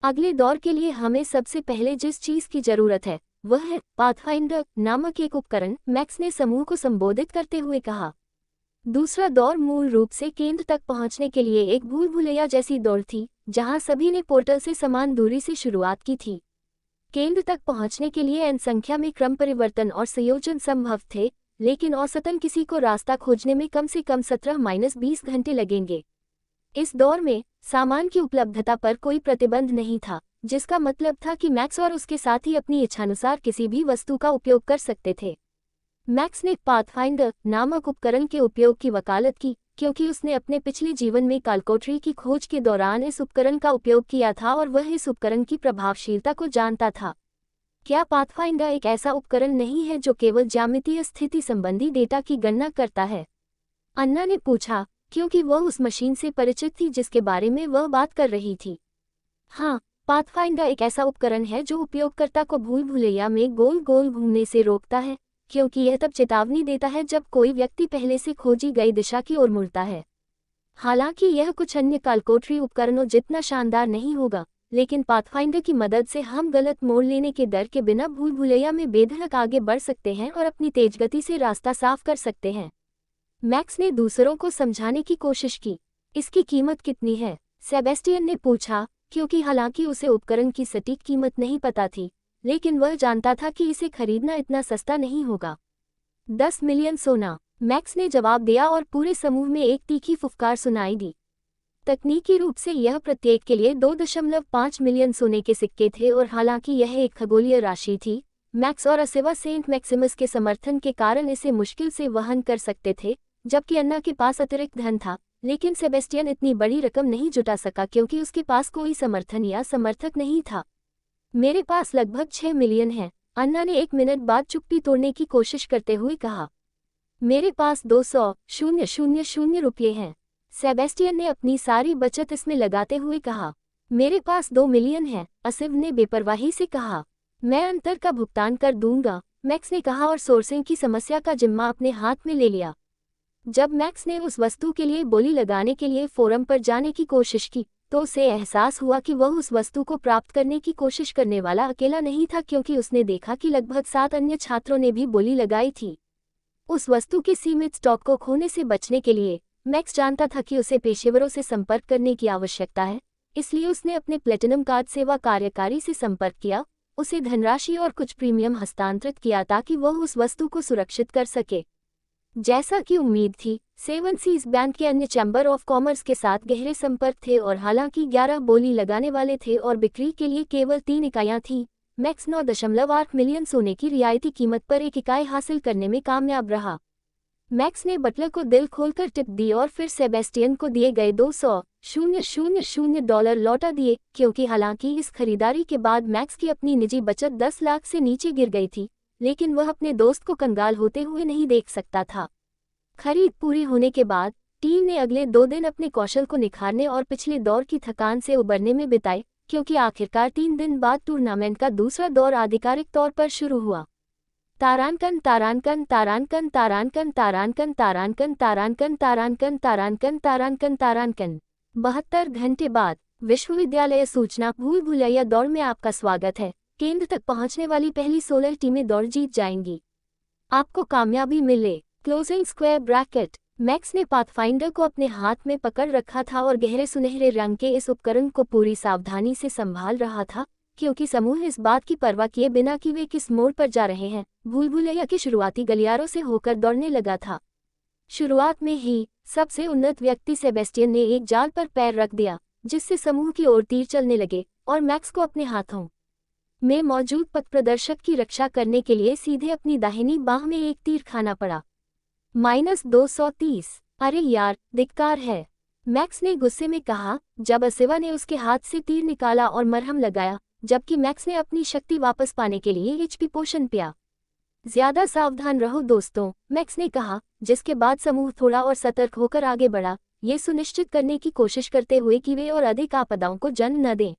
अगले दौर के लिए हमें सबसे पहले जिस चीज की जरूरत है वह है पाथफाइंडर नामक एक उपकरण, मैक्स ने समूह को संबोधित करते हुए कहा। दूसरा दौर मूल रूप से केंद्र तक पहुंचने के लिए एक भूल भुलैया जैसी दौड़ थी, जहां सभी ने पोर्टल से समान दूरी से शुरुआत की थी। केंद्र तक पहुंचने के लिए n संख्या में क्रम परिवर्तन और संयोजन संभव थे, लेकिन औसतन किसी को रास्ता खोजने में कम से कम 17-20 घंटे लगेंगे। इस दौर में सामान की उपलब्धता पर कोई प्रतिबंध नहीं था, जिसका मतलब था कि मैक्स और उसके साथी अपनी इच्छानुसार किसी भी वस्तु का उपयोग कर सकते थे। मैक्स ने पाथफाइंडर नामक उपकरण के उपयोग की वकालत की, क्योंकि उसने अपने पिछले जीवन में कालकोठरी की खोज के दौरान इस उपकरण का उपयोग किया था और वह इस उपकरण की प्रभावशीलता को जानता था। क्या पाथफाइंडर एक ऐसा उपकरण नहीं है जो केवल ज्यामितीय स्थिति संबंधी डेटा की गणना करता है? अन्ना ने पूछा, क्योंकि वह उस मशीन से परिचित थी जिसके बारे में वह बात कर रही थी। हाँ, पाथफाइंडर एक ऐसा उपकरण है जो उपयोगकर्ता को भूल भुलैया में गोल गोल घूमने से रोकता है, क्योंकि यह तब चेतावनी देता है जब कोई व्यक्ति पहले से खोजी गई दिशा की ओर मुड़ता है। हालांकि यह कुछ अन्य कालकोठरी उपकरणों जितना शानदार नहीं होगा, लेकिन पाथफाइंडर की मदद से हम गलत मोड़ लेने के डर के बिना भूल भुलैया में बेधड़क आगे बढ़ सकते हैं और अपनी तेज गति से रास्ता साफ कर सकते हैं। मैक्स ने दूसरों को समझाने की कोशिश की। इसकी कीमत कितनी है? सेबेस्टियन ने पूछा, क्योंकि हालांकि उसे उपकरण की सटीक कीमत नहीं पता थी, लेकिन वह जानता था कि इसे खरीदना इतना सस्ता नहीं होगा। 10 मिलियन सोना, मैक्स ने जवाब दिया और पूरे समूह में एक तीखी फुफकार सुनाई दी। तकनीकी रूप से यह प्रत्येक के लिए 2.5 मिलियन सोने के सिक्के थे और हालांकि यह एक खगोलीय राशि थी, मैक्स और असेवा सेंट मैक्सिमस के समर्थन के कारण इसे मुश्किल से वहन कर सकते थे, जबकि अन्ना के पास अतिरिक्त धन था, लेकिन सेबेस्टियन इतनी बड़ी रकम नहीं जुटा सका क्योंकि उसके पास कोई समर्थन या समर्थक नहीं था। मेरे पास लगभग 6 मिलियन है, अन्ना ने 1 मिनट बाद चुप्पी तोड़ने की कोशिश करते हुए कहा। मेरे पास 200,000 रुपये हैं, सेबेस्टियन ने अपनी सारी बचत इसमें लगाते हुए कहा। मेरे पास 2 मिलियन है, असिव ने बेपरवाही से कहा। मैं अंतर का भुगतान कर दूंगा, मैक्स ने कहा और सोर्सिंग की समस्या का जिम्मा अपने हाथ में ले लिया। जब मैक्स ने उस वस्तु के लिए बोली लगाने के लिए फोरम पर जाने की कोशिश की, तो उसे एहसास हुआ कि वह उस वस्तु को प्राप्त करने की कोशिश करने वाला अकेला नहीं था, क्योंकि उसने देखा कि लगभग 7 अन्य छात्रों ने भी बोली लगाई थी। उस वस्तु के सीमित स्टॉक को खोने से बचने के लिए मैक्स जानता था कि उसे पेशेवरों से संपर्क करने की आवश्यकता है, इसलिए उसने अपने प्लेटिनम कार्ड सेवा कार्यकारी से संपर्क किया, उसे धनराशि और कुछ प्रीमियम हस्तांतरित किया ताकि वह उस वस्तु को सुरक्षित कर सके। जैसा कि उम्मीद थी, 7 सीज बैंक के अन्य चैम्बर ऑफ कॉमर्स के साथ गहरे संपर्क थे और हालांकि 11 बोली लगाने वाले थे और बिक्री के लिए केवल 3 इकाइयां थीं, मैक्स 9.8 मिलियन सोने की रियायती कीमत पर एक इकाई हासिल करने में कामयाब रहा। मैक्स ने बटलर को दिल खोलकर टिप दी और फिर सेबेस्टियन को दिए गए $200,000 लौटा दिए, क्योंकि हालांकि इस खरीदारी के बाद मैक्स की अपनी निजी बचत 10 लाख से नीचे गिर गई थी, लेकिन वह अपने दोस्त को कंगाल होते हुए नहीं देख सकता था। खरीद पूरी होने के बाद टीम ने अगले 2 दिन अपने कौशल को निखारने और पिछले दौर की थकान से उबरने में बिताए, क्योंकि आखिरकार 3 दिन बाद टूर्नामेंट का दूसरा दौर आधिकारिक तौर पर शुरू हुआ। तारांकन तारांकन तारांकन तारांकन तारांकन तारांकन तारांकन तारांकन तारांकन तारांकन तारांकन 72 घंटे बाद विश्वविद्यालय सूचना भूल भुलैया दौड़ में आपका स्वागत है। केंद्र तक पहुंचने वाली पहली 16 टीमें दौड़ जीत जाएंगी। आपको कामयाबी मिले। Closing square bracket. मैक्स ने पाथफाइंडर को अपने हाथ में पकड़ रखा था और गहरे सुनहरे रंग के इस उपकरण को पूरी सावधानी से संभाल रहा था, क्योंकि समूह इस बात की परवाह किए बिना कि वे किस मोड़ पर जा रहे हैं, भूल भुलैया के शुरुआती गलियारों से होकर दौड़ने लगा था। शुरुआत में ही सबसे उन्नत व्यक्ति सेबेस्टियन ने एक जाल पर पैर रख दिया, जिससे समूह की ओर तीर चलने लगे और मैक्स को अपने हाथों में मौजूद पथ प्रदर्शक की रक्षा करने के लिए सीधे अपनी दाहिनी बाह में एक तीर खाना पड़ा। -230। अरे यार, धिक्कार है, मैक्स ने गुस्से में कहा, जब असिवा ने उसके हाथ से तीर निकाला और मरहम लगाया, जबकि मैक्स ने अपनी शक्ति वापस पाने के लिए एचपी पोशन पिया। ज्यादा सावधान रहो दोस्तों, मैक्स ने कहा, जिसके बाद समूह थोड़ा और सतर्क होकर आगे बढ़ा, ये सुनिश्चित करने की कोशिश करते हुए कि वे और अधिक आपदाओं को जन्म न दें।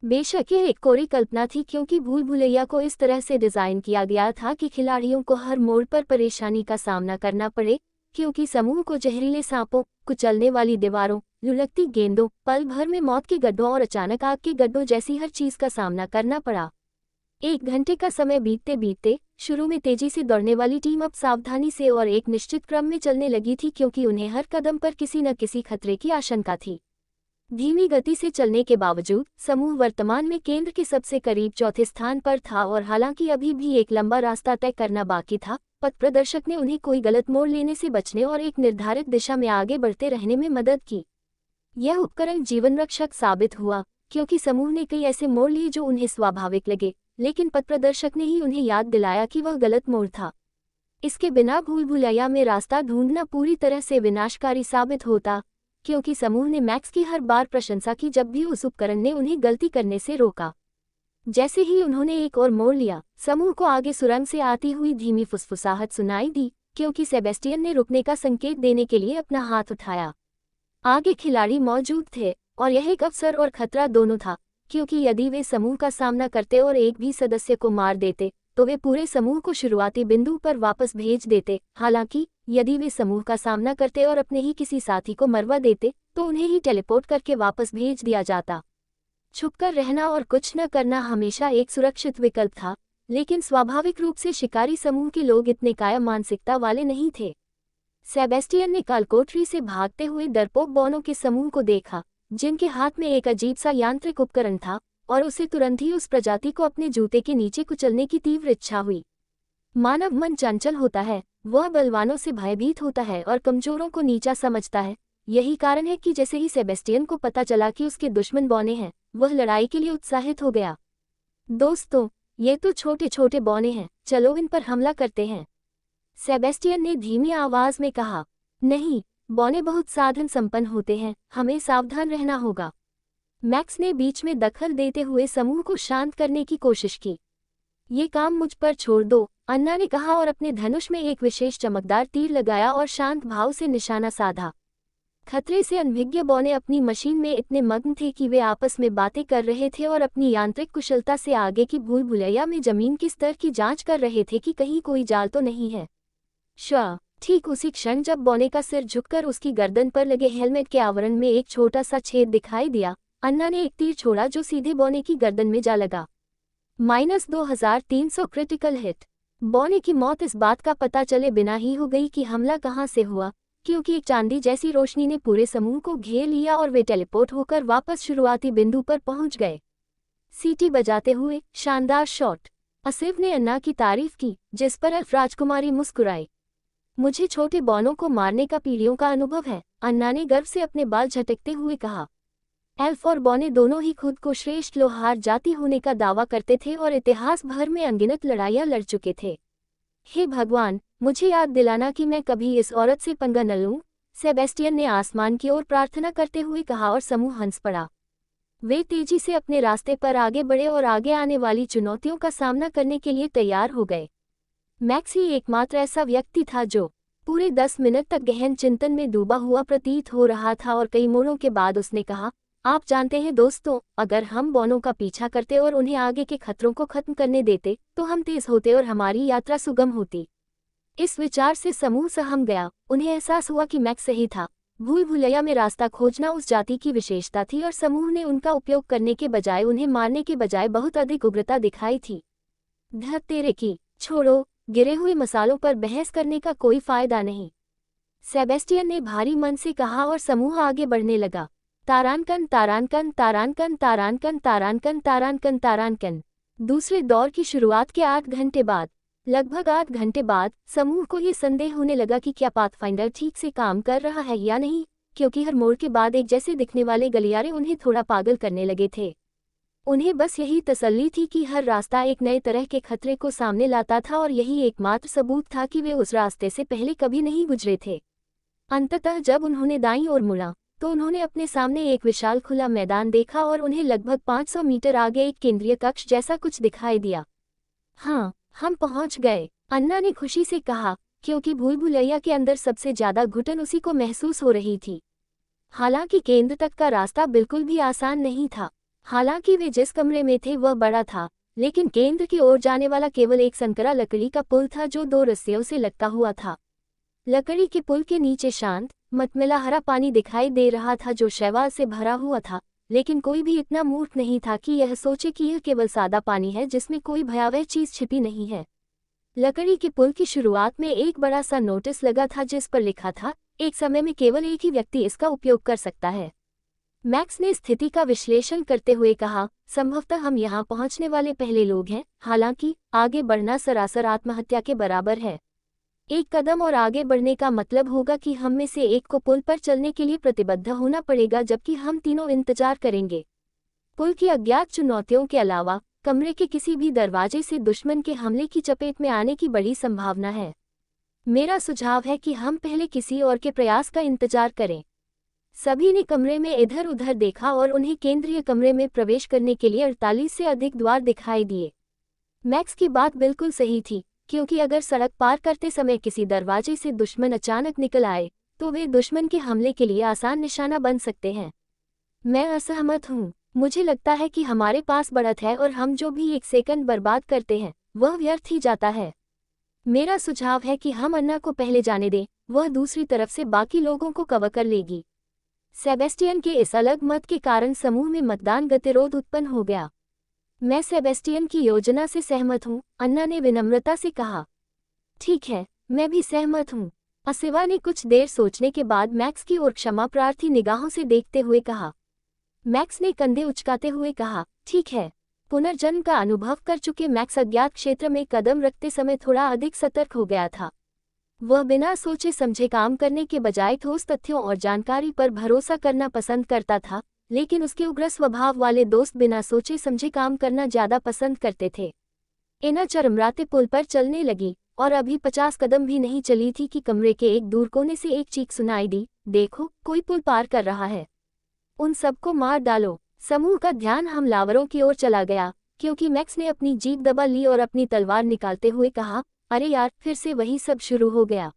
बेशक यह एक कोरी कल्पना थी, क्योंकि भूल भुलैया को इस तरह से डिजाइन किया गया था कि खिलाड़ियों को हर मोड़ पर परेशानी का सामना करना पड़े, क्योंकि समूह को जहरीले सांपों, कुचलने वाली दीवारों, लुढ़कती गेंदों, पल भर में मौत के गड्ढों और अचानक आग के गड्ढों जैसी हर चीज का सामना करना पड़ा। 1 घंटे का समय बीतते बीतते शुरू में तेजी से दौड़ने वाली टीम अब सावधानी से और एक निश्चित क्रम में चलने लगी थी, क्योंकि उन्हें हर कदम पर किसी न किसी खतरे की आशंका थी। धीमी गति से चलने के बावजूद समूह वर्तमान में केंद्र के सबसे करीब चौथे स्थान पर था, और हालांकि अभी भी एक लंबा रास्ता तय करना बाकी था, पथ प्रदर्शक ने उन्हें कोई गलत मोड़ लेने से बचने और एक निर्धारित दिशा में आगे बढ़ते रहने में मदद की। यह उपकरण जीवन रक्षक साबित हुआ, क्योंकि समूह ने कई ऐसे मोड़ लिए जो उन्हें स्वाभाविक लगे, लेकिन पथ प्रदर्शक ने ही उन्हें याद दिलाया कि वह गलत मोड़ था। इसके बिना भूल भुलैया में रास्ता ढूंढना पूरी तरह से विनाशकारी साबित होता, क्योंकि समूह ने मैक्स की हर बार प्रशंसा की जब भी उस उपकरण ने उन्हें गलती करने से रोका। जैसे ही उन्होंने एक और मोड़ लिया, समूह को आगे सुरंग से आती हुई धीमी फुसफुसाहट सुनाई दी, क्योंकि सेबेस्टियन ने रुकने का संकेत देने के लिए अपना हाथ उठाया। आगे खिलाड़ी मौजूद थे, और यह एक अवसर और खतरा दोनों था, क्योंकि यदि वे समूह का सामना करते और एक भी सदस्य को मार देते, तो वे पूरे समूह को शुरुआती बिंदु पर वापस भेज देते। हालांकि यदि वे समूह का सामना करते और अपने ही किसी साथी को मरवा देते, तो उन्हें ही टेलीपोर्ट करके वापस भेज दिया जाता। छुपकर रहना और कुछ न करना हमेशा एक सुरक्षित विकल्प था, लेकिन स्वाभाविक रूप से शिकारी समूह के लोग इतने कायम मानसिकता वाले नहीं थे। सेबेस्टियन ने कालकोठरी से भागते हुए डरपोक बॉनों के समूह को देखा, जिनके हाथ में एक अजीब सा यांत्रिक उपकरण था, और उसे तुरंत ही उस प्रजाति को अपने जूते के नीचे कुचलने की तीव्र इच्छा हुई। मानव मन चंचल होता है, वह बलवानों से भयभीत होता है और कमजोरों को नीचा समझता है। यही कारण है कि जैसे ही सेबेस्टियन को पता चला कि उसके दुश्मन बौने हैं, वह लड़ाई के लिए उत्साहित हो गया। दोस्तों, ये तो छोटे छोटे बौने हैं, चलो इन पर हमला करते हैं, सेबेस्टियन ने धीमी आवाज में कहा। नहीं, बौने बहुत साधन संपन्न होते हैं, हमें सावधान रहना होगा। मैक्स ने बीच में दखल देते हुए समूह को शांत करने की कोशिश की। ये काम मुझ पर छोड़ दो, अन्ना ने कहा और अपने धनुष में एक विशेष चमकदार तीर लगाया और शांत भाव से निशाना साधा। खतरे से अनभिज्ञ बौने अपनी मशीन में इतने मग्न थे कि वे आपस में बातें कर रहे थे और अपनी यांत्रिक कुशलता से आगे की भूल भुलैया में जमीन के स्तर की जांच कर रहे थे कि कहीं कोई जाल तो नहीं है। ठीक उसी क्षण जब बौने का सिर झुककर उसकी गर्दन पर लगे हेलमेट के आवरण में एक छोटा सा छेद दिखाई दिया, अन्ना ने एक तीर छोड़ा जो सीधे बौने की गर्दन में जा लगा। -2300 क्रिटिकल हिट। बौने की मौत इस बात का पता चले बिना ही हो गई कि हमला कहां से हुआ, क्योंकि एक चांदी जैसी रोशनी ने पूरे समूह को घेर लिया और वे टेलीपोर्ट होकर वापस शुरुआती बिंदु पर पहुंच गए। सीटी बजाते हुए शानदार शॉट। आसिफ ने अन्ना की तारीफ की, जिस पर एल्फ राजकुमारी मुस्कुराई। मुझे छोटे बौनों को मारने का पीढ़ियों का अनुभव है, अन्ना ने गर्व से अपने बाल झटकते हुए कहा। एल्फ और बौने दोनों ही खुद को श्रेष्ठ लोहार जाति होने का दावा करते थे और इतिहास भर में अनगिनत लड़ाइयां लड़ चुके थे। हे भगवान, मुझे याद दिलाना कि मैं कभी इस औरत से पंगा न लूं, सेबेस्टियन ने आसमान की ओर प्रार्थना करते हुए कहा और समूह हंस पड़ा। वे तेजी से अपने रास्ते पर आगे बढ़े और आगे आने वाली चुनौतियों का सामना करने के लिए तैयार हो गए। मैक्स ही एकमात्र ऐसा व्यक्ति था जो पूरे 10 मिनट तक गहन चिंतन में डूबा हुआ प्रतीत हो रहा था, और कई मोड़ों के बाद उसने कहा, आप जानते हैं दोस्तों, अगर हम बौनों का पीछा करते और उन्हें आगे के खतरों को खत्म करने देते, तो हम तेज होते और हमारी यात्रा सुगम होती। इस विचार से समूह सहम गया। उन्हें एहसास हुआ कि मैक्स सही था। भूल भुलैया में रास्ता खोजना उस जाति की विशेषता थी, और समूह ने उनका उपयोग करने के बजाय उन्हें मारने के बजाय बहुत अधिक उग्रता दिखाई थी। धत तेरे की, छोड़ो, गिरे हुए मसालों पर बहस करने का कोई फायदा नहीं, सेबेस्टियन ने भारी मन से कहा और समूह आगे बढ़ने लगा। तारानकन तारानकन तारानकन तारानकन तारानकन तारानकन तारानकन। दूसरे दौर की शुरुआत के 8 घंटे बाद, लगभग 8 घंटे बाद, समूह को ये संदेह होने लगा कि क्या पाथफाइंडर ठीक से काम कर रहा है या नहीं, क्योंकि हर मोड़ के बाद एक जैसे दिखने वाले गलियारे उन्हें थोड़ा पागल करने लगे थे। उन्हें बस यही तसल्ली थी कि हर रास्ता एक नए तरह के खतरे को सामने लाता था, और यही एकमात्र सबूत था कि वे उस रास्ते से पहले कभी नहीं गुजरे थे। अंततः जब उन्होंने दाईं ओर मुड़ा, तो उन्होंने अपने सामने एक विशाल खुला मैदान देखा और उन्हें लगभग 500 मीटर आगे एक केंद्रीय कक्ष जैसा कुछ दिखाई दिया। हाँ, हम पहुंच गए, अन्ना ने खुशी से कहा, क्योंकि भूल भुलैया के अंदर सबसे ज्यादा घुटन उसी को महसूस हो रही थी। हालांकि केंद्र तक का रास्ता बिल्कुल भी आसान नहीं था। हालांकि वे जिस कमरे में थे वह बड़ा था, लेकिन केंद्र की ओर जाने वाला केवल एक संकरा लकड़ी का पुल था जो 2 रस्सियों से लटका हुआ था। लकड़ी के पुल के नीचे शांत, मटमैला हरा पानी दिखाई दे रहा था जो शैवाल से भरा हुआ था, लेकिन कोई भी इतना मूर्ख नहीं था कि यह सोचे कि यह केवल सादा पानी है जिसमें कोई भयावह चीज छिपी नहीं है। लकड़ी के पुल की शुरुआत में एक बड़ा सा नोटिस लगा था जिस पर लिखा था, एक समय में केवल एक ही व्यक्ति इसका उपयोग कर सकता है। मैक्स ने स्थिति का विश्लेषण करते हुए कहा, संभवतः हम यहाँ पहुँचने वाले पहले लोग हैं, हालांकि आगे बढ़ना सरासर आत्महत्या के बराबर है। एक कदम और आगे बढ़ने का मतलब होगा कि हम में से एक को पुल पर चलने के लिए प्रतिबद्ध होना पड़ेगा जबकि हम तीनों इंतजार करेंगे। पुल की अज्ञात चुनौतियों के अलावा कमरे के किसी भी दरवाजे से दुश्मन के हमले की चपेट में आने की बड़ी संभावना है। मेरा सुझाव है कि हम पहले किसी और के प्रयास का इंतजार करें। सभी ने कमरे में इधर उधर देखा और उन्हें केंद्रीय कमरे में प्रवेश करने के लिए 48 से अधिक द्वार दिखाई दिए। मैक्स की बात बिल्कुल सही थी, क्योंकि अगर सड़क पार करते समय किसी दरवाजे से दुश्मन अचानक निकल आए तो वे दुश्मन के हमले के लिए आसान निशाना बन सकते हैं। मैं असहमत हूँ। मुझे लगता है कि हमारे पास बढ़त है और हम जो भी एक सेकंड बर्बाद करते हैं वह व्यर्थ ही जाता है। मेरा सुझाव है कि हम अन्ना को पहले जाने दें, वह दूसरी तरफ से बाकी लोगों को कवर कर लेगी। सेबेस्टियन के इस अलग मत के कारण समूह में मतदान गतिरोध उत्पन्न हो गया। मैं सेबेस्टियन की योजना से सहमत हूँ, अन्ना ने विनम्रता से कहा। ठीक है, मैं भी सहमत हूँ, असिवा ने कुछ देर सोचने के बाद मैक्स की ओर क्षमा प्रार्थी निगाहों से देखते हुए कहा। मैक्स ने कंधे उचकाते हुए कहा, ठीक है। पुनर्जन्म का अनुभव कर चुके मैक्स अज्ञात क्षेत्र में कदम रखते समय थोड़ा अधिक सतर्क हो गया था। वह बिना सोचे समझे काम करने के बजाय ठोस तथ्यों और जानकारी पर भरोसा करना पसंद करता था, लेकिन उसके उग्र स्वभाव वाले दोस्त बिना सोचे समझे काम करना ज्यादा पसंद करते थे। एना चरमराते पुल पर चलने लगी और अभी 50 कदम भी नहीं चली थी कि कमरे के एक दूर कोने से एक चीख सुनाई दी, देखो, कोई पुल पार कर रहा है। उन सबको मार डालो। समूह का ध्यान हमलावरों की ओर चला गया, क्योंकि मैक्स ने अपनी जीभ दबा ली और अपनी तलवार निकालते हुए कहा, अरे यार, फिर से वही सब शुरू हो गया।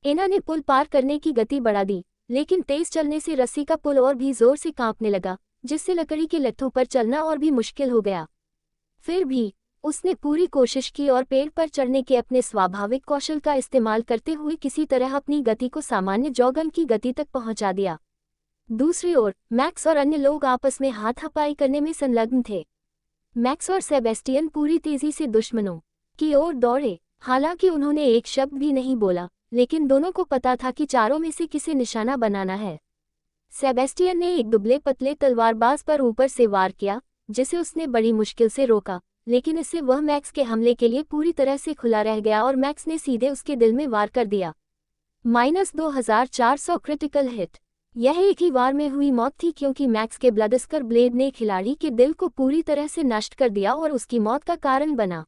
एना ने पुल पार करने की गति बढ़ा दी, लेकिन तेज चलने से रस्सी का पुल और भी जोर से कांपने लगा, जिससे लकड़ी के लट्ठों पर चलना और भी मुश्किल हो गया। फिर भी उसने पूरी कोशिश की और पेड़ पर चढ़ने के अपने स्वाभाविक कौशल का इस्तेमाल करते हुए किसी तरह अपनी गति को सामान्य जॉगन की गति तक पहुंचा दिया। दूसरी ओर मैक्स और अन्य लोग आपस में हाथापाई करने में संलग्न थे। मैक्स और सेबेस्टियन पूरी तेजी से दुश्मनों की ओर दौड़े। हालांकि उन्होंने एक शब्द भी नहीं बोला, लेकिन दोनों को पता था कि चारों में से किसे निशाना बनाना है। सेबेस्टियन ने एक दुबले पतले तलवारबाज पर ऊपर से वार किया, जिसे उसने बड़ी मुश्किल से रोका, लेकिन इससे वह मैक्स के हमले के लिए पूरी तरह से खुला रह गया और मैक्स ने सीधे उसके दिल में वार कर दिया। -2400 क्रिटिकल हिट। यह एक ही वार में हुई मौत थी, क्योंकि मैक्स के ब्लडस्कर ब्लेड ने खिलाड़ी के दिल को पूरी तरह से नष्ट कर दिया और उसकी मौत का कारण बना।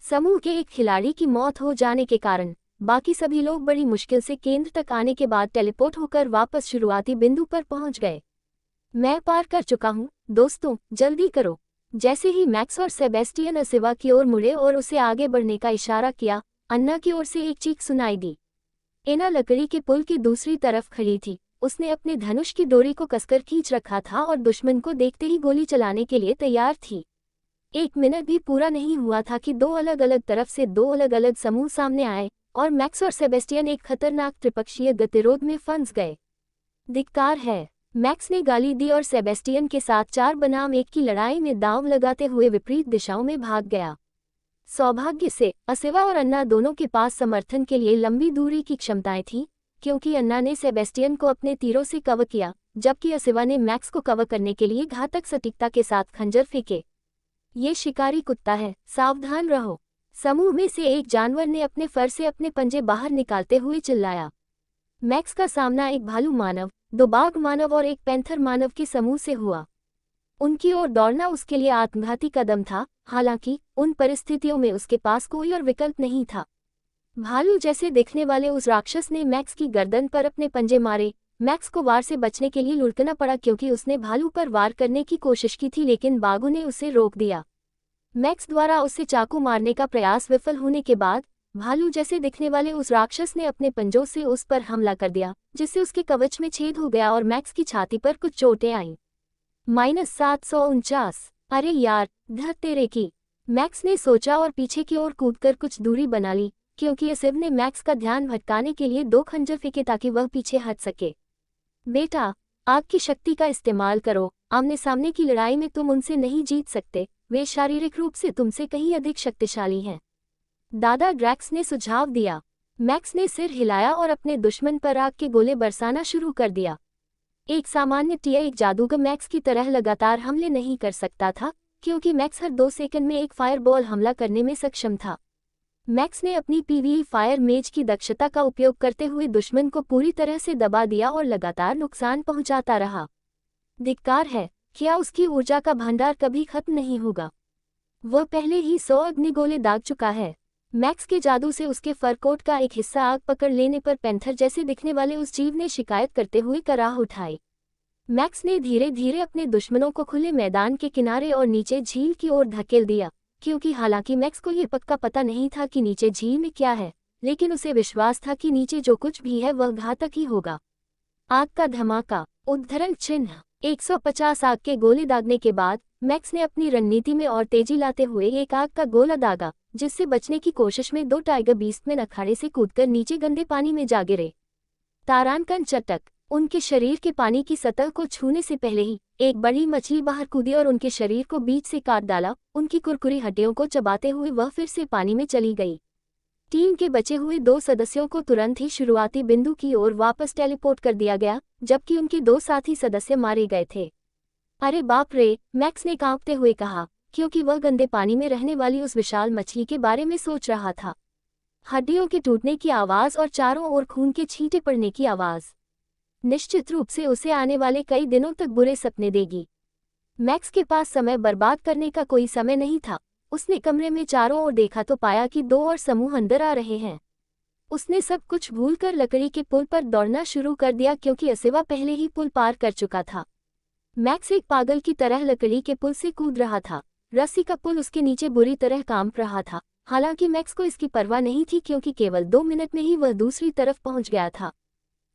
समूह के एक खिलाड़ी की मौत हो जाने के कारण बाकी सभी लोग बड़ी मुश्किल से केंद्र तक आने के बाद टेलीपोर्ट होकर वापस शुरुआती बिंदु पर पहुंच गए। मैं पार कर चुका हूं, दोस्तों, जल्दी करो। जैसे ही मैक्स और सेबेस्टियन असिवा की ओर मुड़े और उसे आगे बढ़ने का इशारा किया, अन्ना की ओर से एक चीख सुनाई दी। एना लकड़ी के पुल की दूसरी तरफ खड़ी थी। उसने अपने धनुष की डोरी को कसकर खींच रखा था और दुश्मन को देखते ही गोली चलाने के लिए तैयार थी। 1 मिनट भी पूरा नहीं हुआ था कि दो अलग अलग तरफ से दो अलग अलग समूह सामने आए और मैक्स और सेबेस्टियन एक खतरनाक त्रिपक्षीय गतिरोध में फंस गए। धिक्कार है, मैक्स ने गाली दी और सेबेस्टियन के साथ 4 बनाम 1 की लड़ाई में दांव लगाते हुए विपरीत दिशाओं में भाग गया। सौभाग्य से असिवा और अन्ना दोनों के पास समर्थन के लिए लंबी दूरी की क्षमताएं थीं, क्योंकि अन्ना ने सेबेस्टियन को अपने तीरों से कवर किया, जबकि असिवा ने मैक्स को कवर करने के लिए घातक सटीकता के साथ खंजर फेंके। ये शिकारी कुत्ता है, सावधान रहो। समूह में से एक जानवर ने अपने फर से अपने पंजे बाहर निकालते हुए चिल्लाया। मैक्स का सामना एक भालू मानव, 2 बाघ मानव और एक पैंथर मानव के समूह से हुआ। उनकी ओर दौड़ना उसके लिए आत्मघाती कदम था, हालांकि उन परिस्थितियों में उसके पास कोई और विकल्प नहीं था। भालू जैसे दिखने वाले उस राक्षस ने मैक्स की गर्दन पर अपने पंजे मारे। मैक्स को वार से बचने के लिए लुढ़कना पड़ा, क्योंकि उसने भालू पर वार करने की कोशिश की थी, लेकिन बाघों ने उसे रोक दिया। मैक्स द्वारा उसे चाकू मारने का प्रयास विफल होने के बाद भालू जैसे दिखने वाले उस राक्षस ने अपने पंजों से उस पर हमला कर दिया, जिससे उसके कवच में छेद हो गया और मैक्स की छाती पर कुछ चोटें आईं। -749। अरे यार, धत तेरे की। मैक्स ने सोचा और पीछे की ओर कूदकर कुछ दूरी बना ली, क्योंकि एसिव ने मैक्स का ध्यान भटकाने के लिए 2 खंजर फेंके ताकि वह पीछे हट सके। बेटा, आग की शक्ति का इस्तेमाल करो, आमने सामने की लड़ाई में तुम उनसे नहीं जीत सकते, वे शारीरिक रूप से तुमसे कहीं अधिक शक्तिशाली हैं, दादा ड्रैक्स ने सुझाव दिया। मैक्स ने सिर हिलाया और अपने दुश्मन पर आग के गोले बरसाना शुरू कर दिया। एक सामान्य एक जादूगर मैक्स की तरह लगातार हमले नहीं कर सकता था, क्योंकि मैक्स हर 2 सेकंड में एक फायरबॉल हमला करने में सक्षम था। मैक्स ने अपनी पीवीई फायर मेज की दक्षता का उपयोग करते हुए दुश्मन को पूरी तरह से दबा दिया और लगातार नुकसान पहुंचाता रहा। धिक्कार है, क्या उसकी ऊर्जा का भंडार कभी खत्म नहीं होगा? वह पहले ही 100 अग्निगोले दाग चुका है। मैक्स के जादू से उसके फरकोट का एक हिस्सा आग पकड़ लेने पर पैंथर जैसे दिखने वाले उस जीव ने शिकायत करते हुए कराह उठाई। मैक्स ने धीरे धीरे अपने दुश्मनों को खुले मैदान के किनारे और नीचे झील की ओर धकेल दिया, क्योंकि हालांकि मैक्स को यह पक्का पता नहीं था कि नीचे झील में क्या है, लेकिन उसे विश्वास था कि नीचे जो कुछ भी है वह घातक ही होगा। आग का धमाका, उद्धरण चिन्ह। 150 आग के गोले दागने के बाद मैक्स ने अपनी रणनीति में और तेजी लाते हुए एक आग का गोला दागा, जिससे बचने की कोशिश में 2 टाइगर बीस्टमैन अखाड़े से कूदकर नीचे गंदे पानी में जा गिरे। तारानकन चटक। उनके शरीर के पानी की सतह को छूने से पहले ही एक बड़ी मछली बाहर कूदी और उनके शरीर को बीच से काट डाला। उनकी कुरकुरी हड्डियों को चबाते हुए वह फिर से पानी में चली गई। टीम के बचे हुए 2 सदस्यों को तुरंत ही शुरुआती बिंदु की ओर वापस टेलीपोर्ट कर दिया गया, जबकि उनके 2 साथी सदस्य मारे गए थे। अरे बाप रे, मैक्स ने कांपते हुए कहा, क्योंकि वह गंदे पानी में रहने वाली उस विशाल मछली के बारे में सोच रहा था। हड्डियों के टूटने की आवाज़ और चारों ओर खून के छींटे पड़ने की आवाज़ निश्चित रूप से उसे आने वाले कई दिनों तक बुरे सपने देगी। मैक्स के पास समय बर्बाद करने का कोई समय नहीं था। उसने कमरे में चारों ओर देखा तो पाया कि 2 और समूह अंदर आ रहे हैं। उसने सब कुछ भूलकर लकड़ी के पुल पर दौड़ना शुरू कर दिया, क्योंकि असिवा पहले ही पुल पार कर चुका था। मैक्स एक पागल की तरह लकड़ी के पुल से कूद रहा था। रस्सी का पुल उसके नीचे बुरी तरह कांप रहा था। हालांकि मैक्स को इसकी परवाह नहीं थी, क्योंकि केवल 2 मिनट में ही वह दूसरी तरफ पहुंच गया था।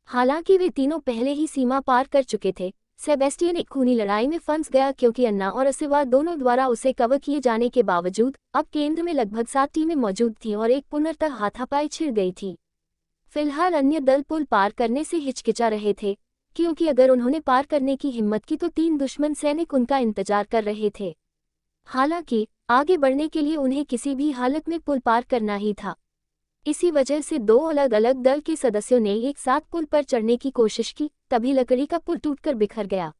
हालांकि वे तीनों पहले ही सीमा पार कर चुके थे। सेबेस्टियन एक खूनी लड़ाई में फंस गया, क्योंकि अन्ना और असिवा दोनों द्वारा उसे कवर किए जाने के बावजूद अब केंद्र में लगभग 7 टीमें मौजूद थीं और एक पुनर्तः हाथापाई छिड़ गई थी। फिलहाल अन्य दल पुल पार करने से हिचकिचा रहे थे, क्योंकि अगर उन्होंने पार करने की हिम्मत की तो 3 दुश्मन सैनिक उनका इंतजार कर रहे थे। हालांकि आगे बढ़ने के लिए उन्हें किसी भी हालत में पुल पार करना ही था। इसी वजह से 2 अलग अलग दल के सदस्यों ने एक साथ पुल पर चढ़ने की कोशिश की। तभी लकड़ी का पुल टूटकर बिखर गया।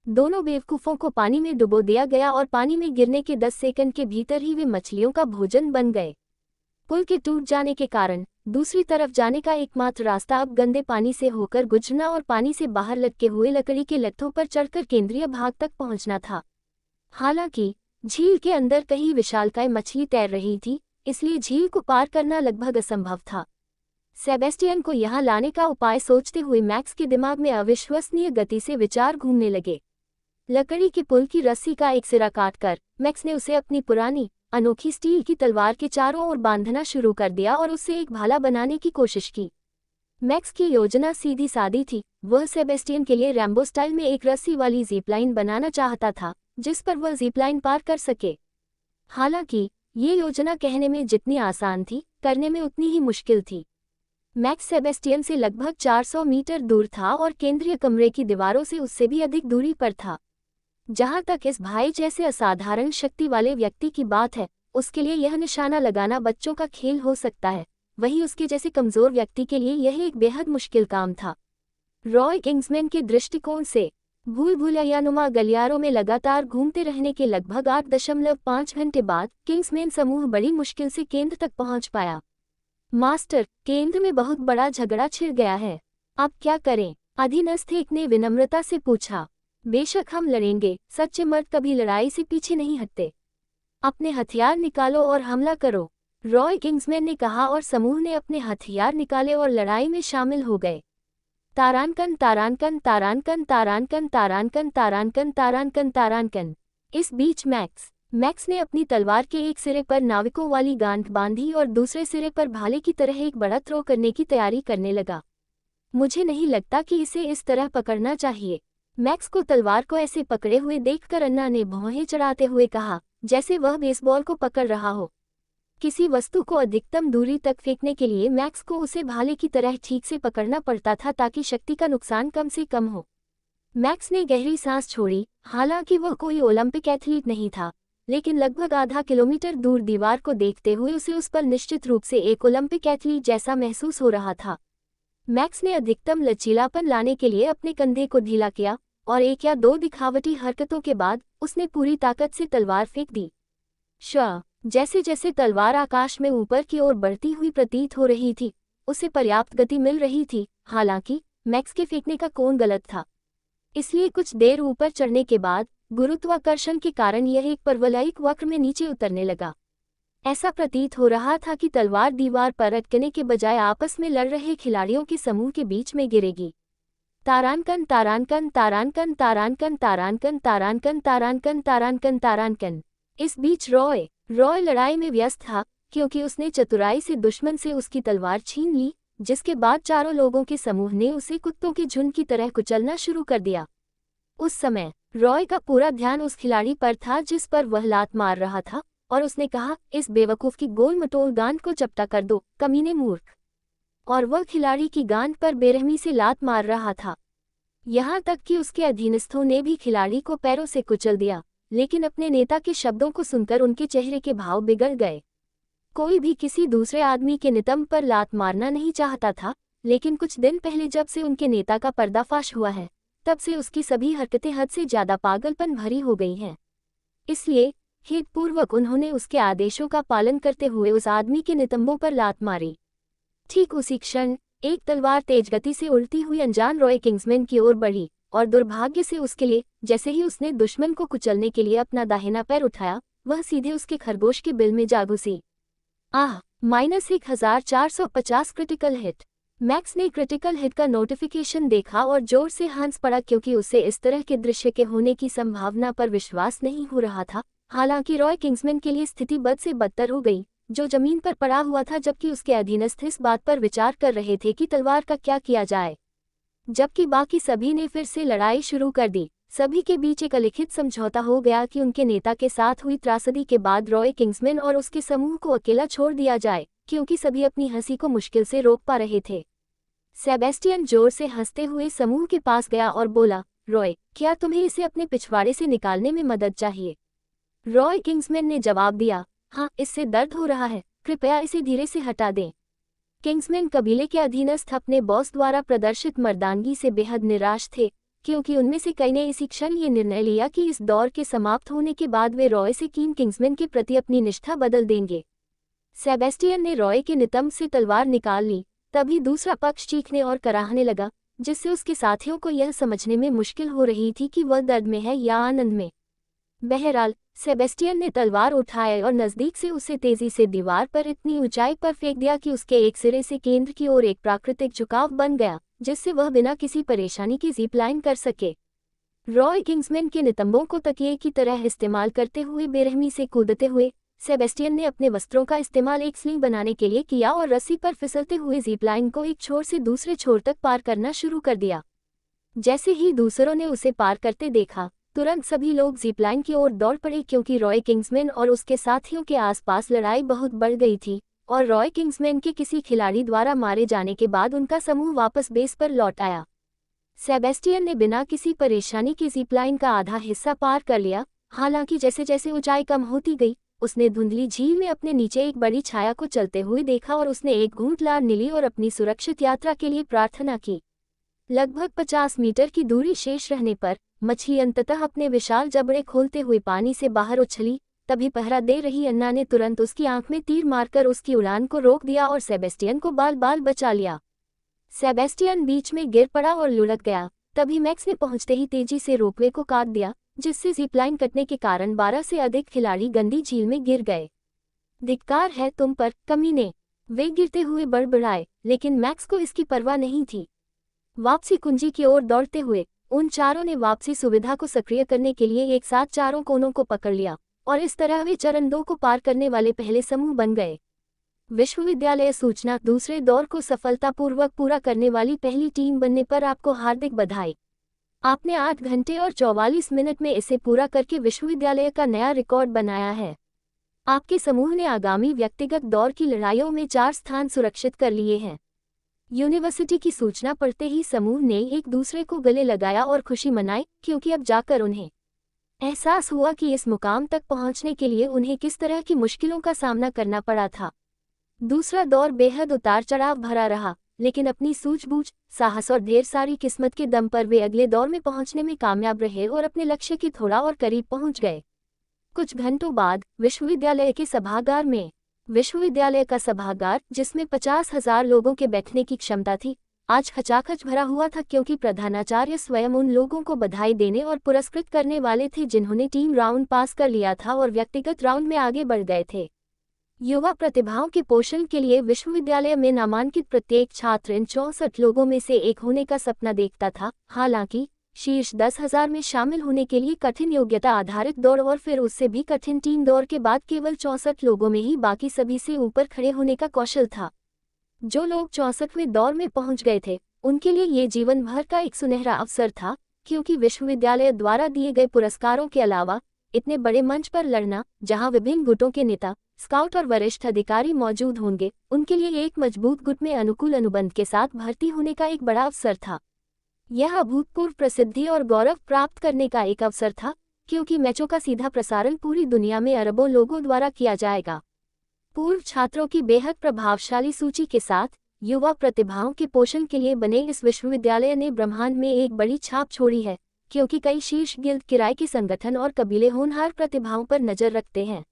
दोनों बेवकूफ़ों को पानी में डुबो दिया गया और पानी में गिरने के 10 सेकंड के भीतर ही वे मछलियों का भोजन बन गए। पुल के टूट जाने के कारण दूसरी तरफ जाने का एकमात्र रास्ता अब गंदे पानी से होकर गुजरना और पानी से बाहर लटके हुए लकड़ी के लट्ठों पर चढ़कर केंद्रीय भाग तक पहुंचना था। हालांकि झील के अंदर कहीं विशालकाय मछली तैर रही थी, इसलिए झील को पार करना लगभग असंभव था। सेबेस्टियन को यहाँ लाने का उपाय सोचते हुए मैक्स के दिमाग में अविश्वसनीय गति से विचार घूमने लगे। लकड़ी के पुल की रस्सी का एक सिरा काटकर मैक्स ने उसे अपनी पुरानी अनोखी स्टील की तलवार के चारों ओर बांधना शुरू कर दिया और उससे एक भाला बनाने की कोशिश की। मैक्स की योजना सीधी सादी थी। वह सेबेस्टियन के लिए रैम्बो स्टाइल में एक रस्सी वाली जीपलाइन बनाना चाहता था, जिस पर वह जीपलाइन पार कर सके। हालांकि ये योजना कहने में जितनी आसान थी, करने में उतनी ही मुश्किल थी। मैक्स सेबेस्टियन से लगभग 400 मीटर दूर था और केंद्रीय कमरे की दीवारों से उससे भी अधिक दूरी पर था। जहां तक इस भाई जैसे असाधारण शक्ति वाले व्यक्ति की बात है, उसके लिए यह निशाना लगाना बच्चों का खेल हो सकता है, वहीं उसके जैसे कमजोर व्यक्ति के लिए यह एक बेहद मुश्किल काम था। रॉय किंग्समैन के दृष्टिकोण से भूल भुलैयानुमा गलियारों में लगातार घूमते रहने के लगभग 8.5 घंटे बाद किंग्समैन समूह बड़ी मुश्किल से केंद्र तक पहुंच पाया। मास्टर, केंद्र में बहुत बड़ा झगड़ा छिड़ गया है, अब क्या करें? अधीनस्थ एक ने विनम्रता से पूछा। बेशक हम लड़ेंगे, सच्चे मर्द कभी लड़ाई से पीछे नहीं हटते। अपने हथियार निकालो और हमला करो, रॉय किंग्समैन ने कहा और समूह ने अपने हथियार निकाले और लड़ाई में शामिल हो गए। तारानकन तारानकन तारानकन तारानकन तारानकन तारानकन तारानकन तारानकन। इस बीच मैक्स ने अपनी तलवार के एक सिरे पर नाविकों वाली गांठ बांधी और दूसरे सिरे पर भाले की तरह एक बड़ा थ्रो करने की तैयारी करने लगा। मुझे नहीं लगता कि इसे इस तरह पकड़ना चाहिए। मैक्स को तलवार को ऐसे पकड़े हुए देखकर अन्ना ने भौहें चढ़ाते हुए कहा, जैसे वह बेसबॉल को पकड़ रहा हो। किसी वस्तु को अधिकतम दूरी तक फेंकने के लिए मैक्स को उसे भाले की तरह ठीक से पकड़ना पड़ता था ताकि शक्ति का नुकसान कम से कम हो। मैक्स ने गहरी सांस छोड़ी। हालांकि वह कोई ओलंपिक एथलीट नहीं था, लेकिन लगभग आधा किलोमीटर दूर दीवार को देखते हुए उसे उस पर निश्चित रूप से एक ओलंपिक एथलीट जैसा महसूस हो रहा था। मैक्स ने अधिकतम लचीलापन लाने के लिए अपने कंधे को ढीला किया और एक या दो दिखावटी हरकतों के बाद उसने पूरी ताकत से तलवार फेंक दी। जैसे जैसे तलवार आकाश में ऊपर की ओर बढ़ती हुई प्रतीत हो रही थी, उसे पर्याप्त गति मिल रही थी। हालांकि मैक्स के फेंकने का कोण गलत था, इसलिए कुछ देर ऊपर चढ़ने के बाद गुरुत्वाकर्षण के कारण यह एक परवलयिक वक्र में नीचे उतरने लगा। ऐसा प्रतीत हो रहा था कि तलवार दीवार पर अटकने के बजाय आपस में लड़ रहे खिलाड़ियों के समूह के बीच में गिरेगी। तारांकन तारांकन तारांकन तारांकन तारांकन तारांकन तारांकन तारांकन तारांकन। इस बीच रॉय लड़ाई में व्यस्त था, क्योंकि उसने चतुराई से दुश्मन से उसकी तलवार छीन ली, जिसके बाद चारों लोगों के समूह ने उसे कुत्तों के झुंड की तरह कुचलना शुरू कर दिया। उस समय रॉय का पूरा ध्यान उस खिलाड़ी पर था जिस पर वह लात मार रहा था, और उसने कहा, इस बेवकूफ की गोल मटोल गांड को चपटा कर दो, कमीने मूर्ख। और वह खिलाड़ी की गांड पर बेरहमी से लात मार रहा था। यहाँ तक कि उसके अधीनस्थों ने भी खिलाड़ी को पैरों से कुचल दिया, लेकिन अपने नेता के शब्दों को सुनकर उनके चेहरे के भाव बिगड़ गए। कोई भी किसी दूसरे आदमी के नितंब पर लात मारना नहीं चाहता था, लेकिन कुछ दिन पहले जब से उनके नेता का पर्दाफाश हुआ है, तब से उसकी सभी हरकतें हद से ज्यादा पागलपन भरी हो गई हैं। इसलिए खेदपूर्वक उन्होंने उसके आदेशों का पालन करते हुए उस आदमी के नितंबों पर लात मारी। ठीक उसी क्षण एक तलवार तेज गति से उड़ती हुई अनजान रॉय किंग्समैन की ओर बढ़ी, और दुर्भाग्य से उसके लिए जैसे ही उसने दुश्मन को कुचलने के लिए अपना दाहिना पैर उठाया, वह सीधे उसके खरगोश के बिल में जा घुसी। -1450 क्रिटिकल हिट। मैक्स ने क्रिटिकल हिट का नोटिफिकेशन देखा और जोर से हंस पड़ा, क्योंकि उसे इस तरह के दृश्य के होने की संभावना पर विश्वास नहीं हो रहा था। हालांकि रॉय किंग्समैन के लिए स्थिति बद से बदतर हो गई, जो जमीन पर पड़ा हुआ था, जबकि उसके अधीनस्थ इस बात पर विचार कर रहे थे कि तलवार का क्या किया जाए। जबकि बाकी सभी ने फिर से लड़ाई शुरू कर दी। सभी के बीच एक अलिखित समझौता हो गया कि उनके नेता के साथ हुई त्रासदी के बाद रॉय किंग्समैन और उसके समूह को अकेला छोड़ दिया जाए, क्योंकि सभी अपनी हंसी को मुश्किल से रोक पा रहे थे। सेबेस्टियन जोर से हंसते हुए समूह के पास गया और बोला, रॉय, क्या तुम्हें इसे अपने पिछवाड़े से निकालने में मदद चाहिए? रॉय किंग्समैन ने जवाब दिया, हाँ, इससे दर्द हो रहा है, कृपया इसे धीरे से हटा दें। किंग्समैन कबीले के अधीनस्थ अपने बॉस द्वारा प्रदर्शित मर्दानगी से बेहद निराश थे, क्योंकि उनमें से कई ने इसी क्षण ये निर्णय लिया कि इस दौर के समाप्त होने के बाद वे रॉय से किंग्समैन के प्रति अपनी निष्ठा बदल देंगे। सेबेस्टियन ने रॉय के नितंब से तलवार निकाल ली। तभी दूसरा पक्ष चीखने और कराहने लगा, जिससे उसके साथियों को यह समझने में मुश्किल हो रही थी कि वह दर्द में है या आनंद में। बहरहाल सेबेस्टियन ने तलवार उठाई और नज़दीक से उसे तेजी से दीवार पर इतनी ऊंचाई पर फेंक दिया कि उसके एक सिरे से केंद्र की ओर एक प्राकृतिक झुकाव बन गया, जिससे वह बिना किसी परेशानी की ज़िप लाइन कर सके। रॉय किंग्समैन के नितंबों को तकिए की तरह इस्तेमाल करते हुए बेरहमी से कूदते हुए सेबेस्टियन ने अपने वस्त्रों का इस्तेमाल एक स्लिंग बनाने के लिए किया और रस्सी पर फिसलते हुए ज़िप लाइन को एक छोर से दूसरे छोर तक पार करना शुरू कर दिया। जैसे ही दूसरों ने उसे पार करते देखा, तुरंत सभी लोग ज़िप लाइन की ओर दौड़ पड़े, क्योंकि रॉय किंग्समैन और उसके साथियों के आसपास लड़ाई बहुत बढ़ गई थी, और रॉय किंग्समैन के किसी खिलाड़ी द्वारा मारे जाने के बाद उनका समूह वापस बेस पर लौट आया। सेबेस्टियन ने बिना किसी परेशानी के ज़िप लाइन का आधा हिस्सा पार कर लिया। हालांकि जैसे जैसे ऊंचाई कम होती गई, उसने धुंधली झील में अपने नीचे एक बड़ी छाया को चलते हुए देखा और उसने एक घूंट लार ली और अपनी सुरक्षित यात्रा के लिए प्रार्थना की। लगभग 50 मीटर की दूरी शेष रहने पर मछली अंततः अपने विशाल जबड़े खोलते हुए पानी से बाहर उछली। तभी पहरा दे रही अन्ना ने तुरंत उसकी आंख में तीर मारकर उसकी उड़ान को रोक दिया और सेबेस्टियन को बाल बाल बचा लिया। सेबेस्टियन बीच में गिर पड़ा और लुढ़क गया। तभी मैक्स ने पहुंचते ही तेजी से रोपवे को काट दिया, जिससे ज़िप लाइन कटने के कारण 12 से अधिक खिलाड़ी गंदी झील में गिर गए। धिक्कार है तुम पर, कमीने, वे गिरते हुए बड़बड़ाए, लेकिन मैक्स को इसकी परवाह नहीं थी। वापसी कुंजी की ओर दौड़ते हुए उन चारों ने वापसी सुविधा को सक्रिय करने के लिए एक साथ चारों कोनों को पकड़ लिया, और इस तरह वे चरण 2 को पार करने वाले पहले समूह बन गए। विश्वविद्यालय सूचना दूसरे दौर को सफलतापूर्वक पूरा करने वाली पहली टीम बनने पर आपको हार्दिक बधाई। आपने 8 घंटे और 44 मिनट में इसे पूरा करके विश्वविद्यालय का नया रिकॉर्ड बनाया है। आपके समूह ने आगामी व्यक्तिगत दौर की लड़ाइयों में 4 स्थान सुरक्षित कर लिए हैं। यूनिवर्सिटी की सूचना पढ़ते ही समूह ने एक दूसरे को गले लगाया और खुशी मनाई, क्योंकि अब जाकर उन्हें एहसास हुआ कि इस मुकाम तक पहुंचने के लिए उन्हें किस तरह की मुश्किलों का सामना करना पड़ा था। दूसरा दौर बेहद उतार चढ़ाव भरा रहा, लेकिन अपनी सूझबूझ, साहस और ढेर सारी किस्मत के दम पर वे अगले दौर में पहुंचने में कामयाब रहे और अपने लक्ष्य के थोड़ा और करीब पहुंच गए। कुछ घंटों बाद विश्वविद्यालय के सभागार में, विश्वविद्यालय का सभागार, जिसमें 50,000 लोगों के बैठने की क्षमता थी, आज खचाखच भरा हुआ था, क्योंकि प्रधानाचार्य स्वयं उन लोगों को बधाई देने और पुरस्कृत करने वाले थे जिन्होंने टीम राउंड पास कर लिया था और व्यक्तिगत राउंड में आगे बढ़ गए थे। युवा प्रतिभाओं के पोषण के लिए विश्वविद्यालय में नामांकित प्रत्येक छात्र इन 64 लोगों में से एक होने का सपना देखता था। हालांकि शीर्ष 10,000 में शामिल होने के लिए कठिन योग्यता आधारित दौड़ और फिर उससे भी कठिन टीम दौड़ के बाद केवल 64 लोगों में ही बाकी सभी से ऊपर खड़े होने का कौशल था। जो लोग 64वें दौर में पहुंच गए थे, उनके लिए ये जीवन भर का एक सुनहरा अवसर था, क्योंकि विश्वविद्यालय द्वारा दिए गए पुरस्कारों के अलावा इतने बड़े मंच पर लड़ना, जहां विभिन्न गुटों के नेता, स्काउट और वरिष्ठ अधिकारी मौजूद होंगे, उनके लिए एक मजबूत गुट में अनुकूल अनुबंध के साथ भर्ती होने का एक बड़ा अवसर था। यह अभूतपूर्व प्रसिद्धि और गौरव प्राप्त करने का एक अवसर था, क्योंकि मैचों का सीधा प्रसारण पूरी दुनिया में अरबों लोगों द्वारा किया जाएगा। पूर्व छात्रों की बेहद प्रभावशाली सूची के साथ युवा प्रतिभाओं के पोषण के लिए बने इस विश्वविद्यालय ने ब्रह्मांड में एक बड़ी छाप छोड़ी है, क्योंकि कई शीर्ष गिल्ड किराए के संगठन और कबीले होनहार प्रतिभाओं पर नजर रखते हैं।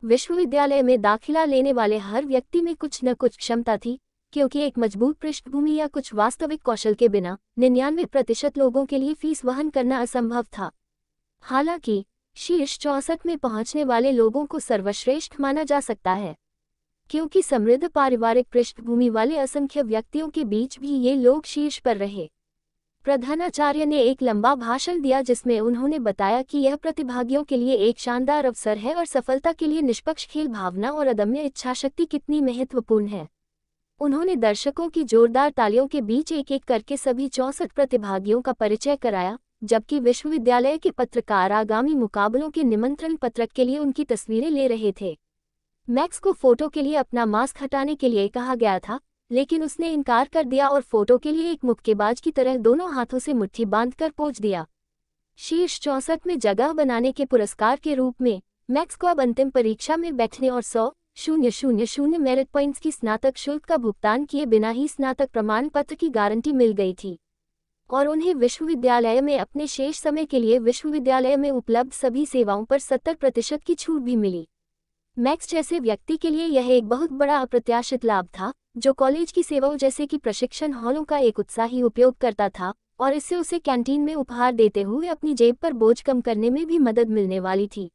विश्वविद्यालय में दाखिला लेने वाले हर व्यक्ति में कुछ न कुछ क्षमता थी, क्योंकि एक मजबूत पृष्ठभूमि या कुछ वास्तविक कौशल के बिना 99% लोगों के लिए फीस वहन करना असंभव था। हालांकि शीर्ष 64 में पहुंचने वाले लोगों को सर्वश्रेष्ठ माना जा सकता है, क्योंकि समृद्ध पारिवारिक पृष्ठभूमि वाले असंख्य व्यक्तियों के बीच भी ये लोग शीर्ष पर रहे। प्रधानाचार्य ने एक लंबा भाषण दिया जिसमें उन्होंने बताया कि यह प्रतिभागियों के लिए एक शानदार अवसर है और सफलता के लिए निष्पक्ष खेल भावना और अदम्य इच्छाशक्ति कितनी महत्वपूर्ण है। उन्होंने दर्शकों की जोरदार तालियों के बीच एक एक करके सभी 64 प्रतिभागियों का परिचय कराया, जबकि विश्वविद्यालय के पत्रकार आगामी मुकाबलों के निमंत्रण पत्रक के लिए उनकी तस्वीरें ले रहे थे। मैक्स को फोटो के लिए अपना मास्क हटाने के लिए कहा गया था, लेकिन उसने इनकार कर दिया और फोटो के लिए एक मुक्केबाज की तरह दोनों हाथों से मुट्ठी बांधकर पोंछ दिया। शीर्ष 64 में जगह बनाने के पुरस्कार के रूप में मैक्स को अब अंतिम परीक्षा में बैठने और 100,000 मेरिट पॉइंट्स की स्नातक शुल्क का भुगतान किए बिना ही स्नातक प्रमाण पत्र की गारंटी मिल गई थी, और उन्हें विश्वविद्यालय में अपने शेष समय के लिए विश्वविद्यालय में उपलब्ध सभी सेवाओं पर 70% की छूट भी मिली। मैक्स जैसे व्यक्ति के लिए यह एक बहुत बड़ा अप्रत्याशित लाभ था, जो कॉलेज की सेवाओं जैसे कि प्रशिक्षण हॉलों का एक उत्साही उपयोग करता था, और इससे उसे कैंटीन में उपहार देते हुए अपनी जेब पर बोझ कम करने में भी मदद मिलने वाली थी।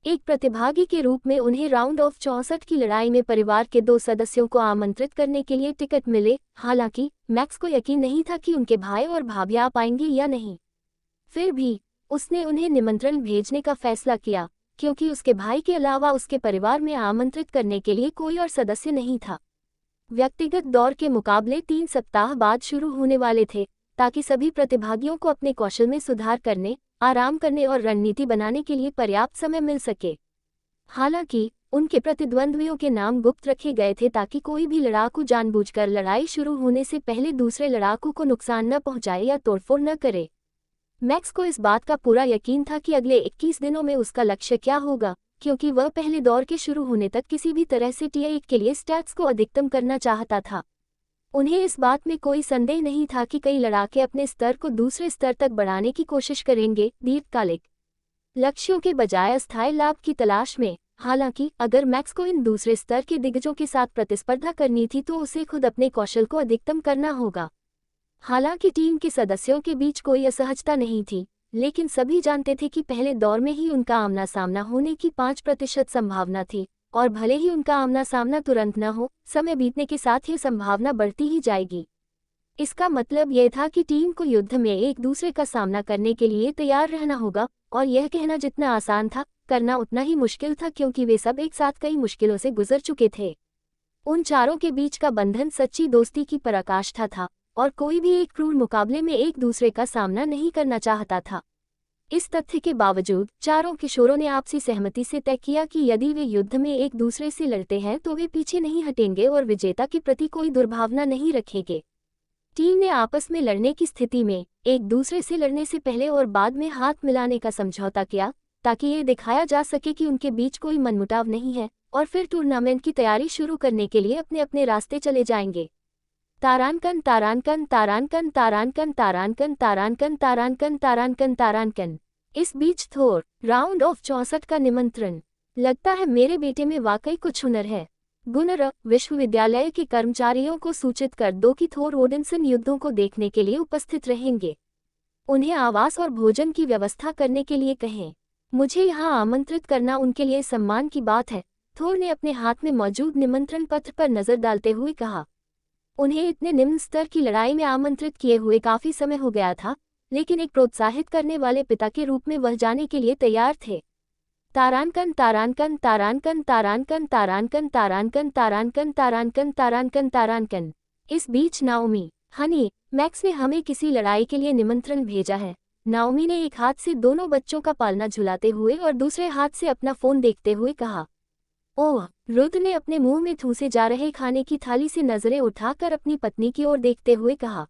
एक प्रतिभागी के रूप में उन्हें राउंड ऑफ 64 की लड़ाई में परिवार के 2 सदस्यों को आमंत्रित करने के लिए टिकट मिले। हालांकि मैक्स को यकीन नहीं था कि उनके भाई और भाभी आ पाएंगे या नहीं। फिर भी उसने उन्हें निमंत्रण भेजने का फैसला किया, क्योंकि उसके भाई के अलावा उसके परिवार में आमंत्रित करने के लिए कोई और सदस्य नहीं था। व्यक्तिगत दौर के मुकाबले 3 सप्ताह बाद शुरू होने वाले थे, ताकि सभी प्रतिभागियों को अपने कौशल में सुधार करने, आराम करने और रणनीति बनाने के लिए पर्याप्त समय मिल सके। हालांकि उनके प्रतिद्वंद्वियों के नाम गुप्त रखे गए थे, ताकि कोई भी लड़ाकू जानबूझकर लड़ाई शुरू होने से पहले दूसरे लड़ाकू को नुकसान न पहुंचाए या तोड़फोड़ न करे। मैक्स को इस बात का पूरा यकीन था कि अगले 21 दिनों में उसका लक्ष्य क्या होगा, क्योंकि वह पहले दौर के शुरू होने तक किसी भी तरह से TA के लिए स्टैट्स को अधिकतम करना चाहता था। उन्हें इस बात में कोई संदेह नहीं था कि कई लड़ाके अपने स्तर को दूसरे स्तर तक बढ़ाने की कोशिश करेंगे, दीर्घकालिक लक्ष्यों के बजाय अस्थायी लाभ की तलाश में। हालांकि अगर मैक्स को इन दूसरे स्तर के दिग्गजों के साथ प्रतिस्पर्धा करनी थी तो उसे खुद अपने कौशल को अधिकतम करना होगा। हालांकि टीम के सदस्यों के बीच कोई असहजता नहीं थी, लेकिन सभी जानते थे कि पहले दौर में ही उनका आमना सामना होने की 5% संभावना थी, और भले ही उनका आमना सामना तुरंत न हो, समय बीतने के साथ ये संभावना बढ़ती ही जाएगी। इसका मतलब यह था कि टीम को युद्ध में एक दूसरे का सामना करने के लिए तैयार रहना होगा, और यह कहना जितना आसान था, करना उतना ही मुश्किल था, क्योंकि वे सब एक साथ कई मुश्किलों से गुजर चुके थे। उन चारों के बीच का बंधन सच्ची दोस्ती की पराकाष्ठा था, और कोई भी एक क्रूर मुकाबले में एक दूसरे का सामना नहीं करना चाहता था। इस तथ्य के बावजूद चारों किशोरों ने आपसी सहमति से तय किया कि यदि वे युद्ध में एक दूसरे से लड़ते हैं तो वे पीछे नहीं हटेंगे और विजेता के प्रति कोई दुर्भावना नहीं रखेंगे। टीम ने आपस में लड़ने की स्थिति में एक दूसरे से लड़ने से पहले और बाद में हाथ मिलाने का समझौता किया, ताकि ये दिखाया जा सके कि उनके बीच कोई मनमुटाव नहीं है, और फिर टूर्नामेंट की तैयारी शुरू करने के लिए अपने अपने रास्ते चले जाएंगे। तारांकन तारांकन तारांकन तारांकन तारांकन तारांकन तारांकन तारांकन तारांकन। इस बीच थोर राउंड ऑफ 64 का निमंत्रण। लगता है मेरे बेटे में वाकई कुछ हुनर है। गुनर विश्वविद्यालय के कर्मचारियों को सूचित कर दो कि थोर ओडिनसन युद्धों को देखने के लिए उपस्थित रहेंगे। उन्हें आवास और भोजन की व्यवस्था करने के लिए कहें। मुझे यहाँ आमंत्रित करना उनके लिए सम्मान की बात है। थोर ने अपने हाथ में मौजूद निमंत्रण पत्र पर नजर डालते हुए कहा। उन्हें इतने निम्न स्तर की लड़ाई में आमंत्रित किए हुए काफी समय हो गया था, लेकिन एक प्रोत्साहित करने वाले पिता के रूप में वह जाने के लिए तैयार थे। तारांकन तारांकन तारांकन तारांकन तारांकन तारांकन तारांकन तारांकन तारांकन तारांकन। इस बीच नाओमी, हनी, मैक्स ने हमें किसी लड़ाई के लिए निमंत्रण भेजा है। नाओमी ने एक हाथ से दोनों बच्चों का पालना झुलाते हुए और दूसरे हाथ से अपना फोन देखते हुए कहा। ओह, रुद्र ने अपने मुंह में ठूंसे जा रहे खाने की थाली से नजरें उठाकर अपनी पत्नी की ओर देखते हुए कहा।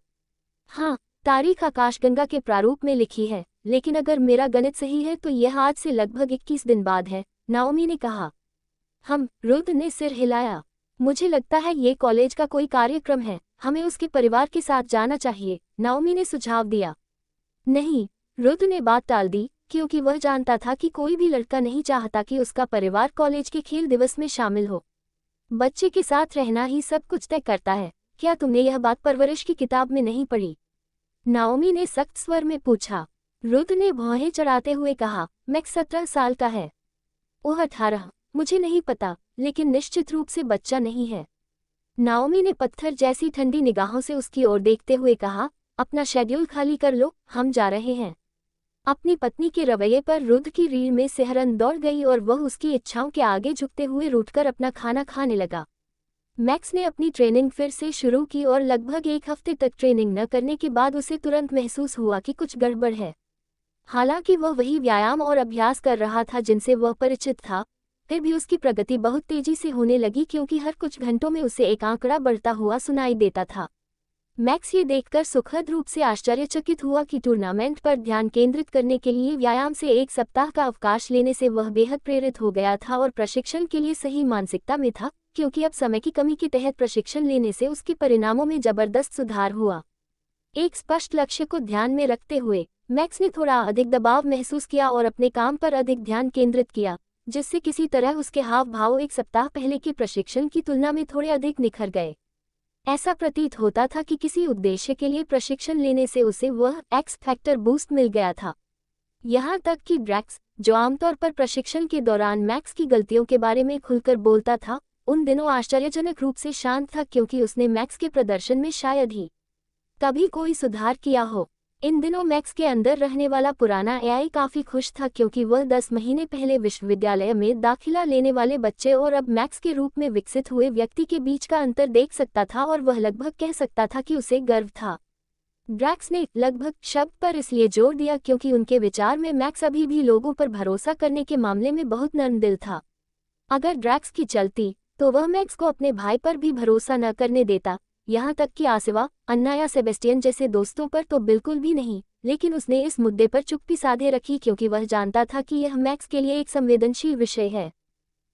हाँ, तारीख आकाशगंगा के प्रारूप में लिखी है, लेकिन अगर मेरा गणित सही है तो यह आज से लगभग 21 दिन बाद है, नाओमी ने कहा। रुद्र ने सिर हिलाया। मुझे लगता है ये कॉलेज का कोई कार्यक्रम है, हमें उसके परिवार के साथ जाना चाहिए, नाओमी ने सुझाव दिया। नहीं, रुद्र ने बात टाल दी, क्योंकि वह जानता था कि कोई भी लड़का नहीं चाहता कि उसका परिवार कॉलेज के खेल दिवस में शामिल हो। बच्चे के साथ रहना ही सब कुछ तय करता है। क्या तुमने यह बात परवरिश की किताब में नहीं पढ़ी? नाओमी ने सख्त स्वर में पूछा। रुद्र ने भौहें चढ़ाते हुए कहा, मैक्स 17 साल का है। ओह 18, मुझे नहीं पता, लेकिन निश्चित रूप से बच्चा नहीं है। नाओमी ने पत्थर जैसी ठंडी निगाहों से उसकी ओर देखते हुए कहा, अपना शेड्यूल खाली कर लो, हम जा रहे हैं। अपनी पत्नी के रवैये पर रुद्र की रीढ़ में सिहरन दौड़ गई और वह उसकी इच्छाओं के आगे झुकते हुए रूठकर अपना खाना खाने लगा। मैक्स ने अपनी ट्रेनिंग फिर से शुरू की और लगभग एक हफ्ते तक ट्रेनिंग न करने के बाद उसे तुरंत महसूस हुआ कि कुछ गड़बड़ है। हालांकि वह वही व्यायाम और अभ्यास कर रहा था जिनसे वह परिचित था, फिर भी उसकी प्रगति बहुत तेजी से होने लगी, क्योंकि हर कुछ घंटों में उसे एक आंकड़ा बढ़ता हुआ सुनाई देता था। मैक्स ये देखकर सुखद रूप से आश्चर्यचकित हुआ कि टूर्नामेंट पर ध्यान केंद्रित करने के लिए व्यायाम से एक सप्ताह का अवकाश लेने से वह बेहद प्रेरित हो गया था और प्रशिक्षण के लिए सही मानसिकता में था, क्योंकि अब समय की कमी के तहत प्रशिक्षण लेने से उसके परिणामों में जबरदस्त सुधार हुआ। एक स्पष्ट लक्ष्य को ध्यान में रखते हुए मैक्स ने थोड़ा अधिक दबाव महसूस किया और अपने काम पर अधिक ध्यान केंद्रित किया, जिससे किसी तरह उसके हाव भाव एक सप्ताह पहले के प्रशिक्षण की तुलना में थोड़े अधिक निखर गए। ऐसा प्रतीत होता था कि किसी उद्देश्य के लिए प्रशिक्षण लेने से उसे वह एक्स फैक्टर बूस्ट मिल गया था। यहाँ तक कि ड्रैक्स, जो आमतौर पर प्रशिक्षण के दौरान मैक्स की गलतियों के बारे में खुलकर बोलता था, उन दिनों आश्चर्यजनक रूप से शांत था, क्योंकि उसने मैक्स के प्रदर्शन में शायद ही कभी कोई सुधार किया हो। इन दिनों मैक्स के अंदर रहने वाला पुराना एआई काफी खुश था, क्योंकि वह 10 महीने पहले विश्वविद्यालय में दाखिला लेने वाले बच्चे और अब मैक्स के रूप में विकसित हुए व्यक्ति के बीच का अंतर देख सकता था, और वह लगभग कह सकता था कि उसे गर्व था। ड्रैक्स ने लगभग शब्द पर इसलिए जोर दिया क्योंकि उनके विचार में मैक्स अभी भी लोगों पर भरोसा करने के मामले में बहुत नर्म दिल था। अगर ड्रैक्स की चलती तो वह मैक्स को अपने भाई पर भी भरोसा न करने देता, यहाँ तक कि आसिवा, अन्ना या सेबेस्टियन जैसे दोस्तों पर तो बिल्कुल भी नहीं। लेकिन उसने इस मुद्दे पर चुप्पी साधे रखी, क्योंकि वह जानता था कि यह मैक्स के लिए एक संवेदनशील विषय है।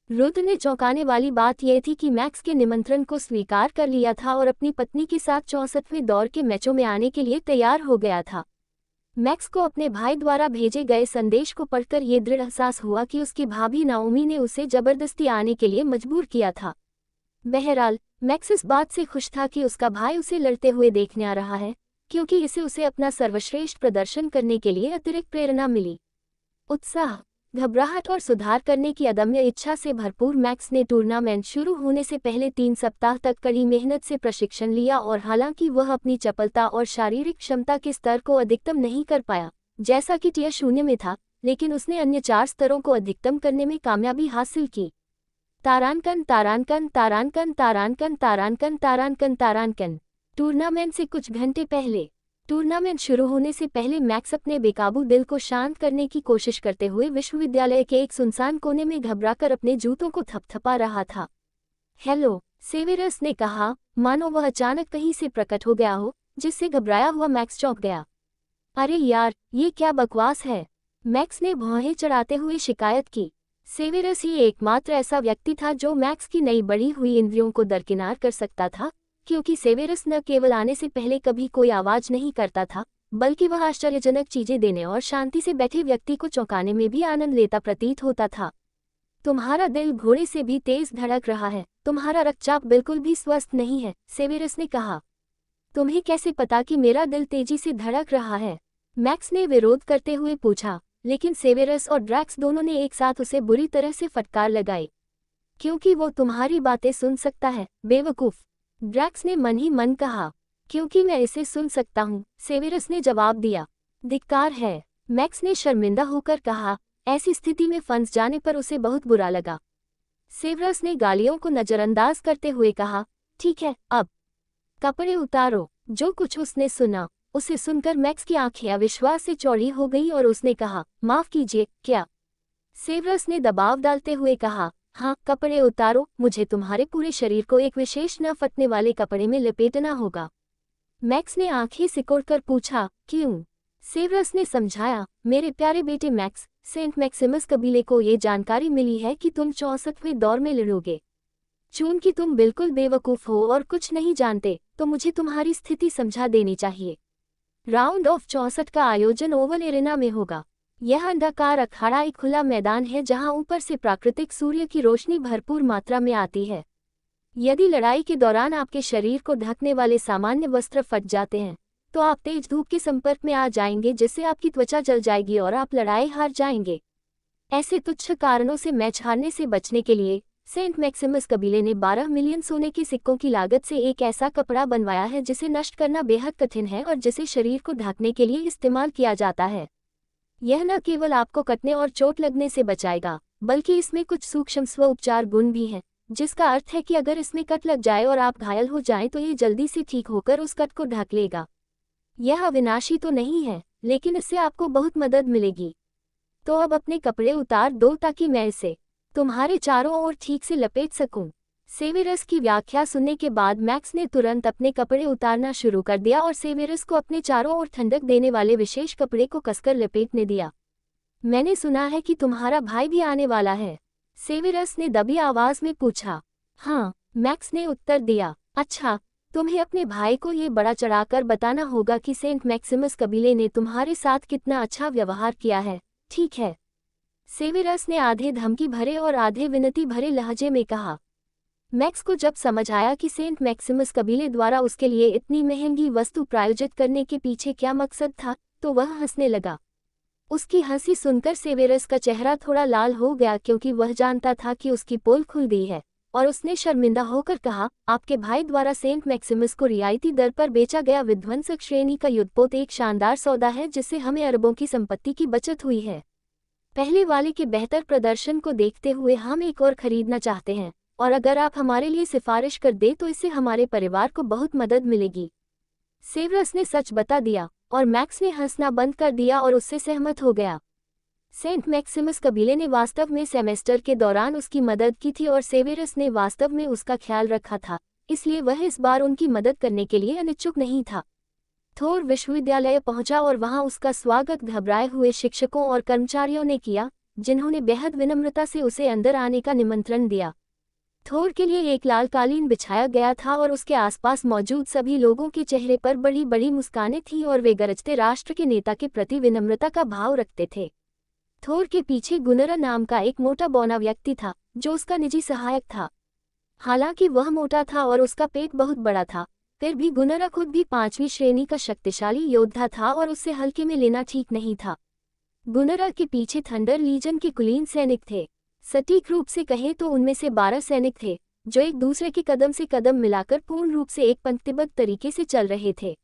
रुद्र ने चौंकाने वाली बात यह थी कि मैक्स के निमंत्रण को स्वीकार कर लिया था और अपनी पत्नी के साथ 64वें दौर के मैचों में आने के लिए तैयार हो गया था। मैक्स को अपने भाई द्वारा भेजे गए संदेश को पढ़कर यह दृढ़ एहसास हुआ कि उसकी भाभी नाओमी ने उसे जबरदस्ती आने के लिए मजबूर किया था। बहरहाल, मैक्स इस बात से खुश था कि उसका भाई उसे लड़ते हुए देखने आ रहा है, क्योंकि इससे उसे अपना सर्वश्रेष्ठ प्रदर्शन करने के लिए अतिरिक्त प्रेरणा मिली। उत्साह, घबराहट और सुधार करने की अदम्य इच्छा से भरपूर मैक्स ने टूर्नामेंट शुरू होने से पहले 3 सप्ताह तक कड़ी मेहनत से प्रशिक्षण लिया, और हालांकि वह अपनी चपलता और शारीरिक क्षमता के स्तर को अधिकतम नहीं कर पाया, जैसा कि टियर 0 में था, लेकिन उसने अन्य 4 स्तरों को अधिकतम करने में कामयाबी हासिल की। तारांकन तारांकन तारांकन तारांकन तारांकन तारांकन तारांकन। टूर्नामेंट से कुछ घंटे पहले टूर्नामेंट शुरू होने से पहले मैक्स अपने बेकाबू दिल को शांत करने की कोशिश करते हुए विश्वविद्यालय के एक सुनसान कोने में घबराकर अपने जूतों को थपथपा रहा था। हेलो, सेवेरस ने कहा, मानो वह अचानक कहीं से प्रकट हो गया हो, जिससे घबराया हुआ मैक्स चौंक गया। अरे यार, ये क्या बकवास है, मैक्स ने भौहें चढ़ाते हुए शिकायत की। सेवेरस ही एकमात्र ऐसा व्यक्ति था जो मैक्स की नई बढ़ी हुई इंद्रियों को दरकिनार कर सकता था, क्योंकि सेवेरस न केवल आने से पहले कभी कोई आवाज नहीं करता था, बल्कि वह आश्चर्यजनक चीजें देने और शांति से बैठे व्यक्ति को चौंकाने में भी आनंद लेता प्रतीत होता था। तुम्हारा दिल घोड़े से भी तेज धड़क रहा है, तुम्हारा रक्तचाप बिल्कुल भी स्वस्थ नहीं है, सेवेरस ने कहा। तुम्हें कैसे पता कि मेरा दिल तेजी से धड़क रहा है, मैक्स ने विरोध करते हुए पूछा, लेकिन सेवेरस और ड्रैक्स दोनों ने एक साथ उसे बुरी तरह से फटकार लगाई। क्योंकि वो तुम्हारी बातें सुन सकता है, बेवकूफ, ड्रैक्स ने मन ही मन कहा। क्योंकि मैं इसे सुन सकता हूँ, सेवेरस ने जवाब दिया। धिक्कार है, मैक्स ने शर्मिंदा होकर कहा। ऐसी स्थिति में फंस जाने पर उसे बहुत बुरा लगा। सेवेरस ने गालियों को नजरअंदाज करते हुए कहा, ठीक है, अब कपड़े उतारो। जो कुछ उसने सुना, उसे सुनकर मैक्स की आंखें अविश्वास से चौड़ी हो गईं और उसने कहा, माफ कीजिए, क्या? सेवेरस ने दबाव डालते हुए कहा, हाँ, कपड़े उतारो, मुझे तुम्हारे पूरे शरीर को एक विशेष न फटने वाले कपड़े में लपेटना होगा। मैक्स ने आंखें सिकोड़कर पूछा, क्यों? सेवेरस ने समझाया, मेरे प्यारे बेटे मैक्स, सेंट मैक्सिमस कबीले को ये जानकारी मिली है कि तुम 64वें दौर में लड़ोगे। चूंकि तुम बिल्कुल बेवकूफ हो और कुछ नहीं जानते, तो मुझे तुम्हारी स्थिति समझा देनी चाहिए। राउंड ऑफ 64 का आयोजन ओवल एरेना में होगा। यह अंडाकार अखाड़ा एक खुला मैदान है जहां ऊपर से प्राकृतिक सूर्य की रोशनी भरपूर मात्रा में आती है। यदि लड़ाई के दौरान आपके शरीर को ढकने वाले सामान्य वस्त्र फट जाते हैं, तो आप तेज धूप के संपर्क में आ जाएंगे, जिससे आपकी त्वचा जल जाएगी और आप लड़ाई हार जाएंगे। ऐसे तुच्छ कारणों से मैच हारने से बचने के लिए सेंट मैक्सिमस कबीले ने 12 मिलियन सोने के सिक्कों की लागत से एक ऐसा कपड़ा बनवाया है जिसे नष्ट करना बेहद कठिन है और जिसे शरीर को ढकने के लिए इस्तेमाल किया जाता है। यह न केवल आपको कटने और चोट लगने से बचाएगा, बल्कि इसमें कुछ सूक्ष्म स्व उपचार गुण भी हैं, जिसका अर्थ है कि अगर इसमें कट लग जाए और आप घायल हो जाएं तो ये जल्दी से ठीक होकर उस कट को ढक लेगा। यह अविनाशी तो नहीं है, लेकिन इससे आपको बहुत मदद मिलेगी। तो अब अपने कपड़े उतार दो ताकि मैं इसे तुम्हारे चारों ओर ठीक से लपेट सकूं। सेवेरस की व्याख्या सुनने के बाद मैक्स ने तुरंत अपने कपड़े उतारना शुरू कर दिया और सेवेरस को अपने चारों ओर ठंडक देने वाले विशेष कपड़े को कसकर लपेटने दिया। मैंने सुना है कि तुम्हारा भाई भी आने वाला है, सेवेरस ने दबी आवाज में पूछा। हाँ, मैक्स ने उत्तर दिया। अच्छा, तुम्हें अपने भाई को ये बड़ा चढ़ाकर बताना होगा कि सेंट मैक्सिमस कबीले ने तुम्हारे साथ कितना अच्छा व्यवहार किया है, ठीक है? सेवेरस ने आधे धमकी भरे और आधे विनती भरे लहजे में कहा। मैक्स को जब समझ आया कि सेंट मैक्सिमस कबीले द्वारा उसके लिए इतनी महंगी वस्तु प्रायोजित करने के पीछे क्या मकसद था, तो वह हंसने लगा। उसकी हंसी सुनकर सेवेरस का चेहरा थोड़ा लाल हो गया, क्योंकि वह जानता था कि उसकी पोल खुल गई है, और उसने शर्मिंदा होकर कहा, आपके भाई द्वारा सेंट मैक्सिमस को रियायती दर पर बेचा गया विध्वंसक श्रेणी का युद्धपोत एक शानदार सौदा है जिससे हमें अरबों की संपत्ति की बचत हुई है। पहले वाले के बेहतर प्रदर्शन को देखते हुए हम एक और खरीदना चाहते हैं, और अगर आप हमारे लिए सिफारिश कर दे तो इससे हमारे परिवार को बहुत मदद मिलेगी। सेवेरस ने सच बता दिया और मैक्स ने हंसना बंद कर दिया और उससे सहमत हो गया। सेंट मैक्सिमस कबीले ने वास्तव में सेमेस्टर के दौरान उसकी मदद की थी और सेवेरस ने वास्तव में उसका ख्याल रखा था, इसलिए वह इस बार उनकी मदद करने के लिए अनिच्छुक नहीं था। थोर विश्वविद्यालय पहुंचा और वहां उसका स्वागत घबराए हुए शिक्षकों और कर्मचारियों ने किया, जिन्होंने बेहद विनम्रता से उसे अंदर आने का निमंत्रण दिया। थोर के लिए एक लाल कालीन बिछाया गया था और उसके आसपास मौजूद सभी लोगों के चेहरे पर बड़ी बड़ी मुस्कानें थीं और वे गरजते राष्ट्र के नेता के प्रति विनम्रता का भाव रखते थे। थोर के पीछे गुनरा नाम का एक मोटा बौना व्यक्ति था, जो उसका निजी सहायक था। हालांकि वह मोटा था और उसका पेट बहुत बड़ा था, फिर भी गुनरा खुद भी 5वीं श्रेणी का शक्तिशाली योद्धा था और उससे हल्के में लेना ठीक नहीं था। गुनरा के पीछे थंडर लीजन के कुलीन सैनिक थे। सटीक रूप से कहें तो उनमें से 12 सैनिक थे, जो एक दूसरे के कदम से कदम मिलाकर पूर्ण रूप से एक पंक्तिबद्ध तरीके से चल रहे थे।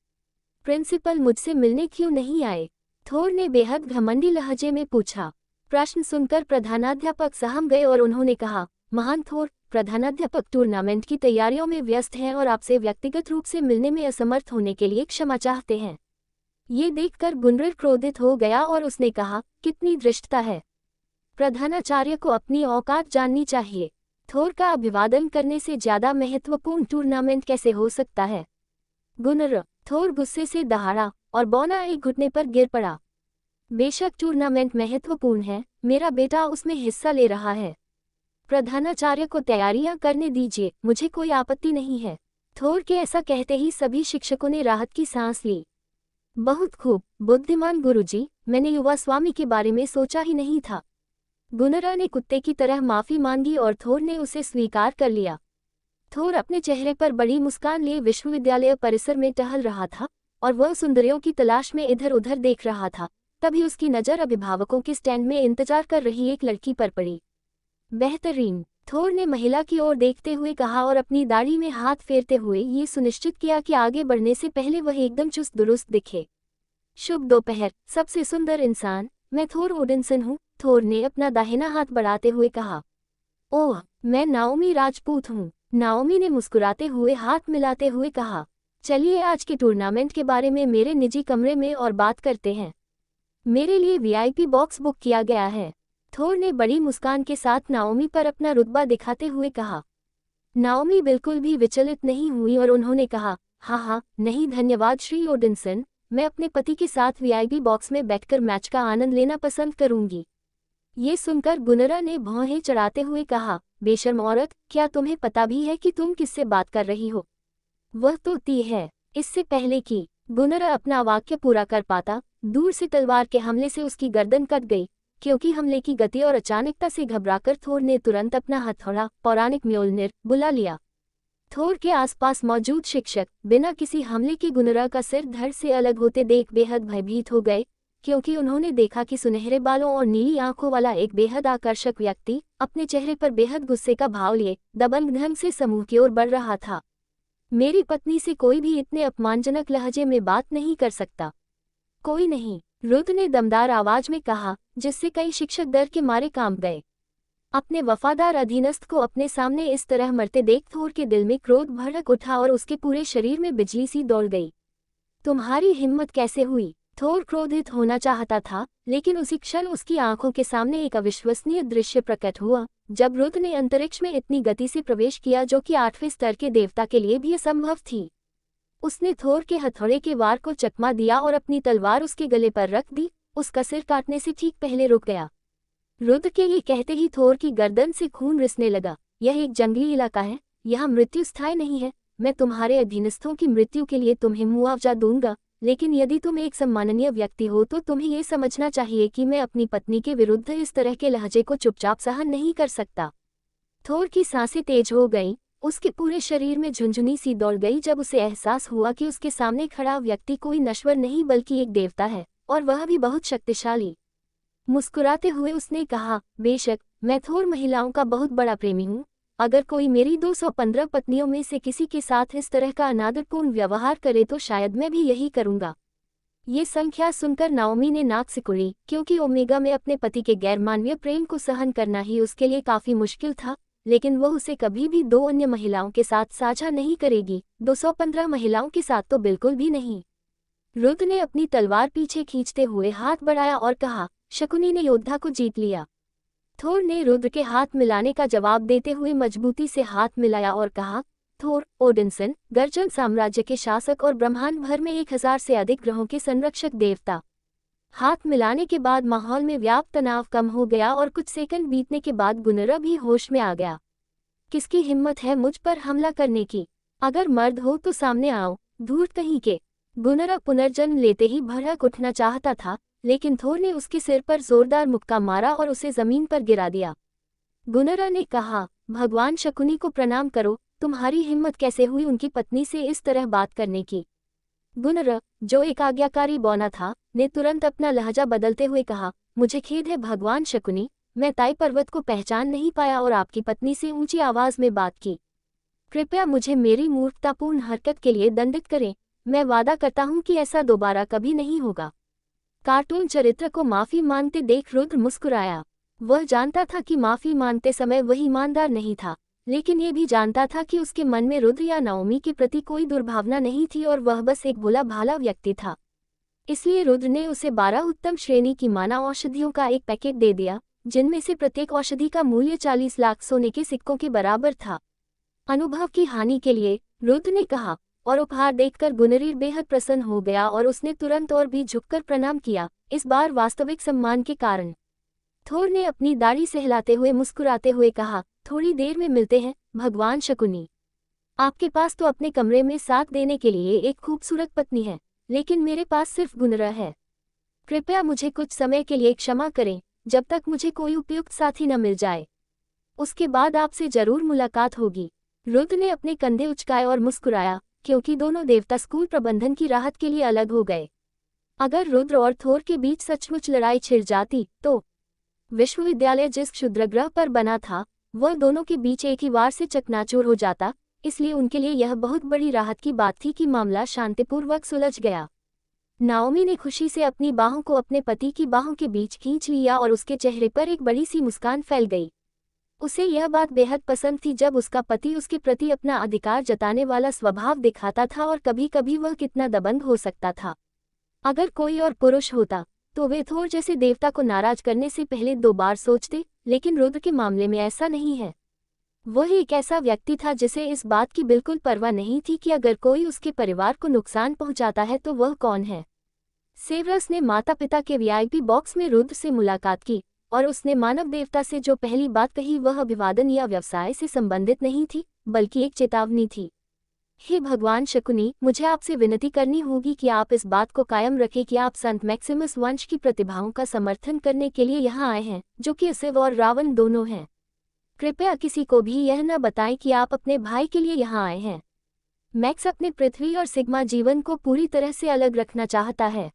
प्रिंसिपल मुझसे मिलने क्यों नहीं आए? थोर ने बेहद घमंडी लहजे में पूछा। प्रश्न सुनकर प्रधानाध्यापक सहम गए और उन्होंने कहा, महान थोर, प्रधानाध्यापक टूर्नामेंट की तैयारियों में व्यस्त हैं और आपसे व्यक्तिगत रूप से मिलने में असमर्थ होने के लिए क्षमा चाहते हैं। ये देखकर गुनर क्रोधित हो गया और उसने कहा, कितनी धृष्टता है। प्रधानाचार्य को अपनी औकात जाननी चाहिए। थोर का अभिवादन करने से ज्यादा महत्वपूर्ण टूर्नामेंट कैसे हो सकता है। गुनर। थोर गुस्से से दहाड़ा और बौना एक घुटने पर गिर पड़ा। बेशक टूर्नामेंट महत्वपूर्ण है, मेरा बेटा उसमें हिस्सा ले रहा है। प्रधानाचार्य को तैयारियां करने दीजिए, मुझे कोई आपत्ति नहीं है। थोर के ऐसा कहते ही सभी शिक्षकों ने राहत की सांस ली। बहुत खूब, बुद्धिमान गुरुजी, मैंने युवा स्वामी के बारे में सोचा ही नहीं था। गुनरा ने कुत्ते की तरह माफी मांगी और थोर ने उसे स्वीकार कर लिया। थोर अपने चेहरे पर बड़ी मुस्कान लिए विश्वविद्यालय परिसर में टहल रहा था और वह सुंदरियों की तलाश में इधर उधर देख रहा था। तभी उसकी नज़र अभिभावकों के स्टैंड में इंतजार कर रही एक लड़की पर पड़ी। बेहतरीन, थोर ने महिला की ओर देखते हुए कहा और अपनी दाढ़ी में हाथ फेरते हुए ये सुनिश्चित किया कि आगे बढ़ने से पहले वह एकदम चुस्त दुरुस्त दिखे। शुभ दोपहर, सबसे सुंदर इंसान, मैं थोर ओडिनसन हूँ, थोर ने अपना दाहिना हाथ बढ़ाते हुए कहा। ओह, मैं नाओमी राजपूत हूँ, नाओमी ने मुस्कुराते हुए हाथ मिलाते हुए कहा। चलिए आज के टूर्नामेंट के बारे में मेरे निजी कमरे में और बात करते हैं। मेरे लिए वीआईपी बॉक्स बुक किया गया है। थोर ने बड़ी मुस्कान के साथ नाओमी पर अपना रुतबा दिखाते हुए कहा। नाओमी बिल्कुल भी विचलित नहीं हुई और उन्होंने कहा, हाँ, नहीं धन्यवाद श्री ओडिनसन, मैं अपने पति के साथ वीआईपी बॉक्स में बैठकर मैच का आनंद लेना पसंद करूंगी। ये सुनकर गुनरा ने भौहें चढ़ाते हुए कहा, बेशर्म औरत, क्या तुम्हें पता भी है कि तुम किससे बात कर रही हो? वह तो ती है। इससे पहले कि गुनरा अपना वाक्य पूरा कर पाता, दूर से तलवार के हमले से उसकी गर्दन कट गई। क्योंकि हमले की गति और अचानकता से घबराकर थोर ने तुरंत अपना हथौड़ा, पौराणिक म्योल्निर, बुला लिया। थोर के आसपास मौजूद शिक्षक बिना किसी हमले के गुनरा का सिर धड़ से अलग होते देख बेहद भयभीत हो गए, क्योंकि उन्होंने देखा कि सुनहरे बालों और नीली आंखों वाला एक बेहद आकर्षक व्यक्ति अपने चेहरे पर बेहद गुस्से का भाव लिए दबंग ढंग से समूह की ओर बढ़ रहा था। मेरी पत्नी से कोई भी इतने अपमानजनक लहजे में बात नहीं कर सकता। कोई नहीं, रुद्र ने दमदार आवाज में कहा, जिससे कई शिक्षक डर के मारे कांप गए। अपने वफादार अधीनस्थ को अपने सामने इस तरह मरते देख थोर के दिल में क्रोध भड़क उठा और उसके पूरे शरीर में बिजली सी दौड़ गई। तुम्हारी हिम्मत कैसे हुई? थोर क्रोधित होना चाहता था, लेकिन उसी क्षण उसकी आंखों के सामने एक अविश्वसनीय दृश्य प्रकट हुआ, जब रुद्र ने अंतरिक्ष में इतनी गति से प्रवेश किया जो कि 8वें स्तर के देवता के लिए भी असंभव थी। उसने थोर के हथौड़े के वार को चकमा दिया और अपनी तलवार उसके गले पर रख दी। उसका सिर काटने से ठीक पहले रुक गया। रुद्र के ये कहते ही थोर की गर्दन से खून रिसने लगा। यह एक जंगली इलाका है, यहाँ मृत्यु स्थायी नहीं है। मैं तुम्हारे अधीनस्थों की मृत्यु के लिए तुम्हें मुआवजा दूंगा, लेकिन यदि तुम एक सम्माननीय व्यक्ति हो तो तुम्हें ये समझना चाहिए कि मैं अपनी पत्नी के विरुद्ध इस तरह के लहजे को चुपचाप सहन नहीं कर सकता। थोर की सांसें तेज हो गईं, उसके पूरे शरीर में झुंझुनी सी दौड़ गई जब उसे एहसास हुआ कि उसके सामने खड़ा व्यक्ति कोई नश्वर नहीं बल्कि एक देवता है, और वह भी बहुत शक्तिशाली। मुस्कुराते हुए उसने कहा, बेशक, मैं थोर महिलाओं का बहुत बड़ा प्रेमी हूँ। अगर कोई मेरी 215 पत्नियों में से किसी के साथ इस तरह का अनादरपूर्ण व्यवहार करे तो शायद मैं भी यही करूँगा। ये संख्या सुनकर नाओमी ने नाक सिकुड़ी, क्योंकि ओमेगा में अपने पति के गैरमानवीय प्रेम को सहन करना ही उसके लिए काफी मुश्किल था, लेकिन वह उसे कभी भी 2 अन्य महिलाओं के साथ साझा नहीं करेगी, 215 महिलाओं के साथ तो बिल्कुल भी नहीं। रुद्र ने अपनी तलवार पीछे खींचते हुए हाथ बढ़ाया और कहा, शकुनी ने योद्धा को जीत लिया। थोर ने रुद्र के हाथ मिलाने का जवाब देते हुए मजबूती से हाथ मिलाया और कहा, थोर ओडिनसन, गर्जन साम्राज्य के शासक और ब्रह्मांड भर में 1000 से अधिक ग्रहों के संरक्षक देवता। हाथ मिलाने के बाद माहौल में व्याप्त तनाव कम हो गया और कुछ सेकंड बीतने के बाद गुनरा भी होश में आ गया। किसकी हिम्मत है मुझ पर हमला करने की? अगर मर्द हो तो सामने आओ, धूर्त कहीं के। गुनरा पुनर्जन्म लेते ही भड़क उठना चाहता था, लेकिन थोर ने उसके सिर पर जोरदार मुक्का मारा और उसे जमीन पर गिरा दिया। गुनरा ने कहा, भगवान शकुनी को प्रणाम करो, तुम्हारी हिम्मत कैसे हुई उनकी पत्नी से इस तरह बात करने की? गुनरा, जो एक आज्ञाकारी बौना था, ने तुरंत अपना लहजा बदलते हुए कहा, मुझे खेद है भगवान शकुनी, मैं ताई पर्वत को पहचान नहीं पाया और आपकी पत्नी से ऊंची आवाज में बात की। कृपया मुझे मेरी मूर्खतापूर्ण हरकत के लिए दंडित करें। मैं वादा करता हूं कि ऐसा दोबारा कभी नहीं होगा। कार्टून चरित्र को माफी मांगते देख रुद्र मुस्कुराया। वह जानता था कि माफी मांगते समय वह ईमानदार नहीं था, लेकिन ये भी जानता था कि उसके मन में रुद्र या नाओमी के प्रति कोई दुर्भावना नहीं थी और वह बस एक भोला भाला व्यक्ति था। इसलिए रुद्र ने उसे 12 उत्तम श्रेणी की मानव औषधियों का एक पैकेट दे दिया, जिनमें से प्रत्येक औषधि का मूल्य 40 लाख सोने के सिक्कों के बराबर था। अनुभव की हानि के लिए, रुद्र ने कहा, और उपहार देखकर गुनरीर बेहद प्रसन्न हो गया और उसने तुरंत और भी झुककर प्रणाम किया, इस बार वास्तविक सम्मान के कारण। थोर ने अपनी दाढ़ी सहलाते हुए मुस्कुराते हुए कहा, थोड़ी देर में मिलते हैं, भगवान शकुनी। आपके पास तो अपने कमरे में साथ देने के लिए एक खूबसूरत पत्नी है, लेकिन मेरे पास सिर्फ गुनरा है। कृपया मुझे कुछ समय के लिए क्षमा करें, जब तक मुझे कोई उपयुक्त साथी न मिल जाए। उसके बाद आपसे जरूर मुलाकात होगी। रुद्र ने अपने कंधे उचकाए और मुस्कुराया, क्योंकि दोनों देवता स्कूल प्रबंधन की राहत के लिए अलग हो गए। अगर रुद्र और थोर के बीच सचमुच लड़ाई छिड़ जाती, तो विश्वविद्यालय जिस क्षुद्रग्रह पर बना था, वह दोनों के बीच एक ही वार से चकनाचूर हो जाता, इसलिए उनके लिए यह बहुत बड़ी राहत की बात थी कि मामला शांतिपूर्वक सुलझ गया। नाओमी ने खुशी से अपनी बाहों को अपने पति की बाहों के बीच खींच लिया और उसके चेहरे पर एक बड़ी सी मुस्कान फैल गई। उसे यह बात बेहद पसंद थी जब उसका पति उसके प्रति अपना अधिकार जताने वाला स्वभाव दिखाता था, और कभी कभी वह कितना दबंग हो सकता था। अगर कोई और पुरुष होता तो वे थोर जैसे देवता को नाराज करने से पहले 2 बार सोचते, लेकिन रुद्र के मामले में ऐसा नहीं है। वह एक ऐसा व्यक्ति था जिसे इस बात की बिल्कुल परवाह नहीं थी कि अगर कोई उसके परिवार को नुकसान पहुंचाता है तो वह कौन है। सेवरस ने माता पिता के वीआईपी बॉक्स में रुद्र से मुलाकात की, और उसने मानव देवता से जो पहली बात कही वह अभिवादन या व्यवसाय से संबंधित नहीं थी, बल्कि एक चेतावनी थी। हे भगवान शकुनी, मुझे आपसे विनती करनी होगी कि आप इस बात को कायम रखें कि आप संत मैक्सिमस वंश की प्रतिभाओं का समर्थन करने के लिए यहाँ आए हैं, जो कि शिव और रावण दोनों हैं। कृपया किसी को भी यह न बताएं कि आप अपने भाई के लिए यहाँ आए हैं। मैक्स अपने पृथ्वी और सिग्मा जीवन को पूरी तरह से अलग रखना चाहता है।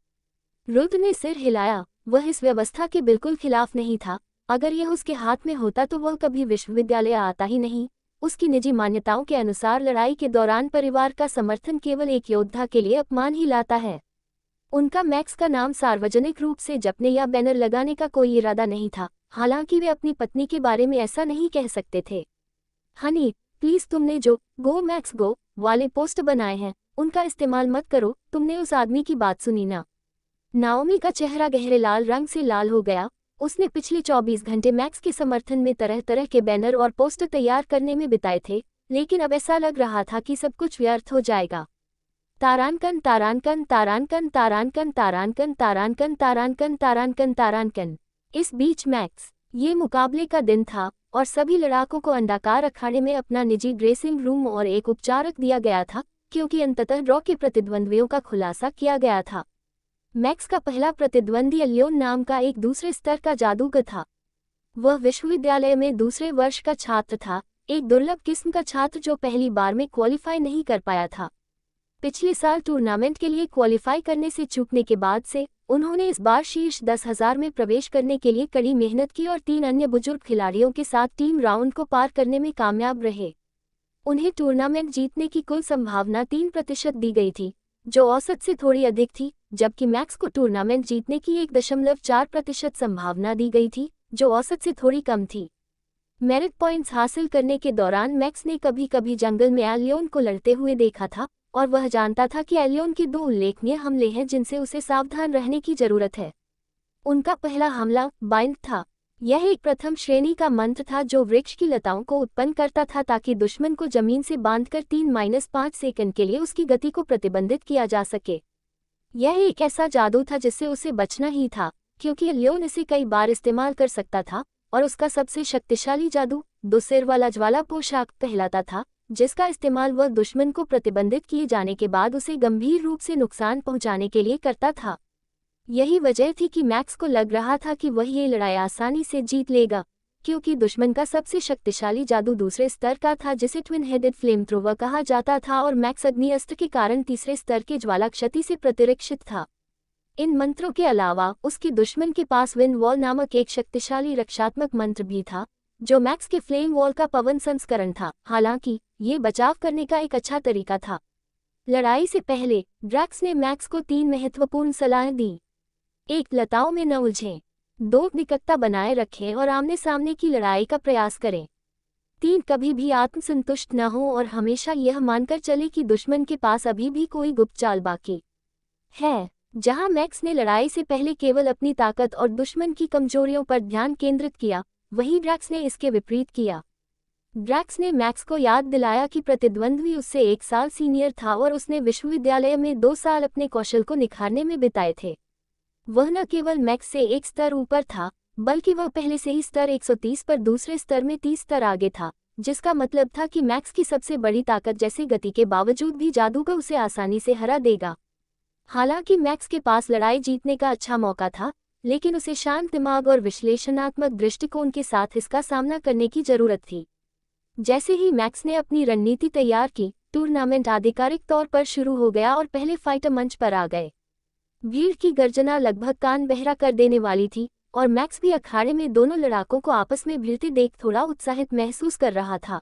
रुद्र ने सिर हिलाया, वह इस व्यवस्था के बिल्कुल खिलाफ नहीं था। अगर यह उसके हाथ में होता तो वह कभी विश्वविद्यालय आता ही नहीं। उसकी निजी मान्यताओं के अनुसार लड़ाई के दौरान परिवार का समर्थन केवल एक योद्धा के लिए अपमान ही लाता है। उनका मैक्स का नाम सार्वजनिक रूप से जपने या बैनर लगाने का कोई इरादा नहीं था, हालांकि वे अपनी पत्नी के बारे में ऐसा नहीं कह सकते थे। हनी, प्लीज तुमने जो गो मैक्स गो वाले पोस्ट बनाए हैं, उनका इस्तेमाल मत करो। तुमने उस आदमी की बात सुनी ना? नाओमी का चेहरा गहरे लाल रंग से लाल हो गया। उसने पिछले 24 घंटे मैक्स के समर्थन में तरह तरह के बैनर और पोस्टर तैयार करने में बिताए थे, लेकिन अब ऐसा लग रहा था कि सब कुछ व्यर्थ हो जाएगा। तारांकन तारांकन तारांकन तारांकन तारांकन तारांकन तारांकन तारांकन तारांकन। इस बीच मैक्स, ये मुकाबले का दिन था और सभी लड़ाकों को अंडाकार अखाड़े में अपना निजी ड्रेसिंग रूम और एक उपचारक दिया गया था, क्योंकि अंततः ड्रॉ के प्रतिद्वंद्वियों का खुलासा किया गया था। मैक्स का पहला प्रतिद्वंदी एलियोन नाम का एक दूसरे स्तर का जादूगर था। वह विश्वविद्यालय में दूसरे वर्ष का छात्र था, एक दुर्लभ किस्म का छात्र जो पहली बार में क्वालिफाई नहीं कर पाया था। पिछले साल टूर्नामेंट के लिए क्वालिफाई करने से चूकने के बाद से उन्होंने इस बार शीर्ष 10,000 में प्रवेश करने के लिए कड़ी मेहनत की और 3 अन्य बुजुर्ग खिलाड़ियों के साथ टीम राउंड को पार करने में कामयाब रहे। उन्हें टूर्नामेंट जीतने की कुल संभावना 3% दी गई थी, जो औसत से थोड़ी अधिक थी, जबकि मैक्स को टूर्नामेंट जीतने की 1.4% संभावना दी गई थी, जो औसत से थोड़ी कम थी। मेरिट पॉइंट्स हासिल करने के दौरान मैक्स ने कभी कभी जंगल में एलियोन को लड़ते हुए देखा था, और वह जानता था कि एलियोन के 2 उल्लेखनीय हमले हैं जिनसे उसे सावधान रहने की जरूरत है। उनका पहला हमला बाइंड था। यह एक प्रथम श्रेणी का मंत्र था जो वृक्ष की लताओं को उत्पन्न करता था ताकि दुश्मन को जमीन से बांधकर 3-5 सेकंड के लिए उसकी गति को प्रतिबंधित किया जा सके। यह एक ऐसा जादू था जिससे उसे बचना ही था, क्योंकि एलियोन इसे कई बार इस्तेमाल कर सकता था, और उसका सबसे शक्तिशाली जादू 2 सिर वाला ज्वाला पोशाक कहलाता था, जिसका इस्तेमाल वह दुश्मन को प्रतिबंधित किए जाने के बाद उसे गंभीर रूप से नुकसान पहुंचाने के लिए करता था। यही वजह थी कि मैक्स को लग रहा था कि वह ये लड़ाई आसानी से जीत लेगा, क्योंकि दुश्मन का सबसे शक्तिशाली जादू दूसरे स्तर का था जिसे ट्विन हेडेड फ्लेम थ्रोवर कहा जाता था, और मैक्स अग्नि अस्त्र के कारण तीसरे स्तर के ज्वाला क्षति से प्रतिरक्षित था। इन मंत्रों के अलावा उसके दुश्मन के पास विंड वॉल नामक एक शक्तिशाली रक्षात्मक मंत्र भी था, जो मैक्स के फ्लेम वॉल का पवन संस्करण था। हालांकि ये बचाव करने का एक अच्छा तरीका था। लड़ाई से पहले ड्रैक्स ने मैक्स को 3 महत्वपूर्ण सलाहें दी। 1. लताओं में न उलझें। 2. निकटता बनाए रखें और आमने सामने की लड़ाई का प्रयास करें। 3. कभी भी आत्मसंतुष्ट न हो और हमेशा यह मानकर चले कि दुश्मन के पास अभी भी कोई गुप्त चाल बाकी है। जहां मैक्स ने लड़ाई से पहले केवल अपनी ताकत और दुश्मन की कमजोरियों पर ध्यान केंद्रित किया, वहीं ड्रैक्स ने इसके विपरीत किया। ड्रैक्स ने मैक्स को याद दिलाया कि प्रतिद्वंद्वी उससे 1 साल सीनियर था और उसने विश्वविद्यालय में 2 साल अपने कौशल को निखारने में बिताए थे। वह न केवल मैक्स से एक स्तर ऊपर था, बल्कि वह पहले से ही स्तर 130 पर दूसरे स्तर में 30 स्तर आगे था, जिसका मतलब था कि मैक्स की सबसे बड़ी ताकत जैसे गति के बावजूद भी जादूगर उसे आसानी से हरा देगा। हालांकि मैक्स के पास लड़ाई जीतने का अच्छा मौका था, लेकिन उसे शांत दिमाग और विश्लेषणात्मक दृष्टिकोण के साथ इसका सामना करने की जरूरत थी। जैसे ही मैक्स ने अपनी रणनीति तैयार की, टूर्नामेंट आधिकारिक तौर पर शुरू हो गया और पहले फाइटर मंच पर आ गए। भीड़ की गर्जना लगभग कान बहरा कर देने वाली थी और मैक्स भी अखाड़े में दोनों लड़ाकों को आपस में भिड़ते देख थोड़ा उत्साहित महसूस कर रहा था।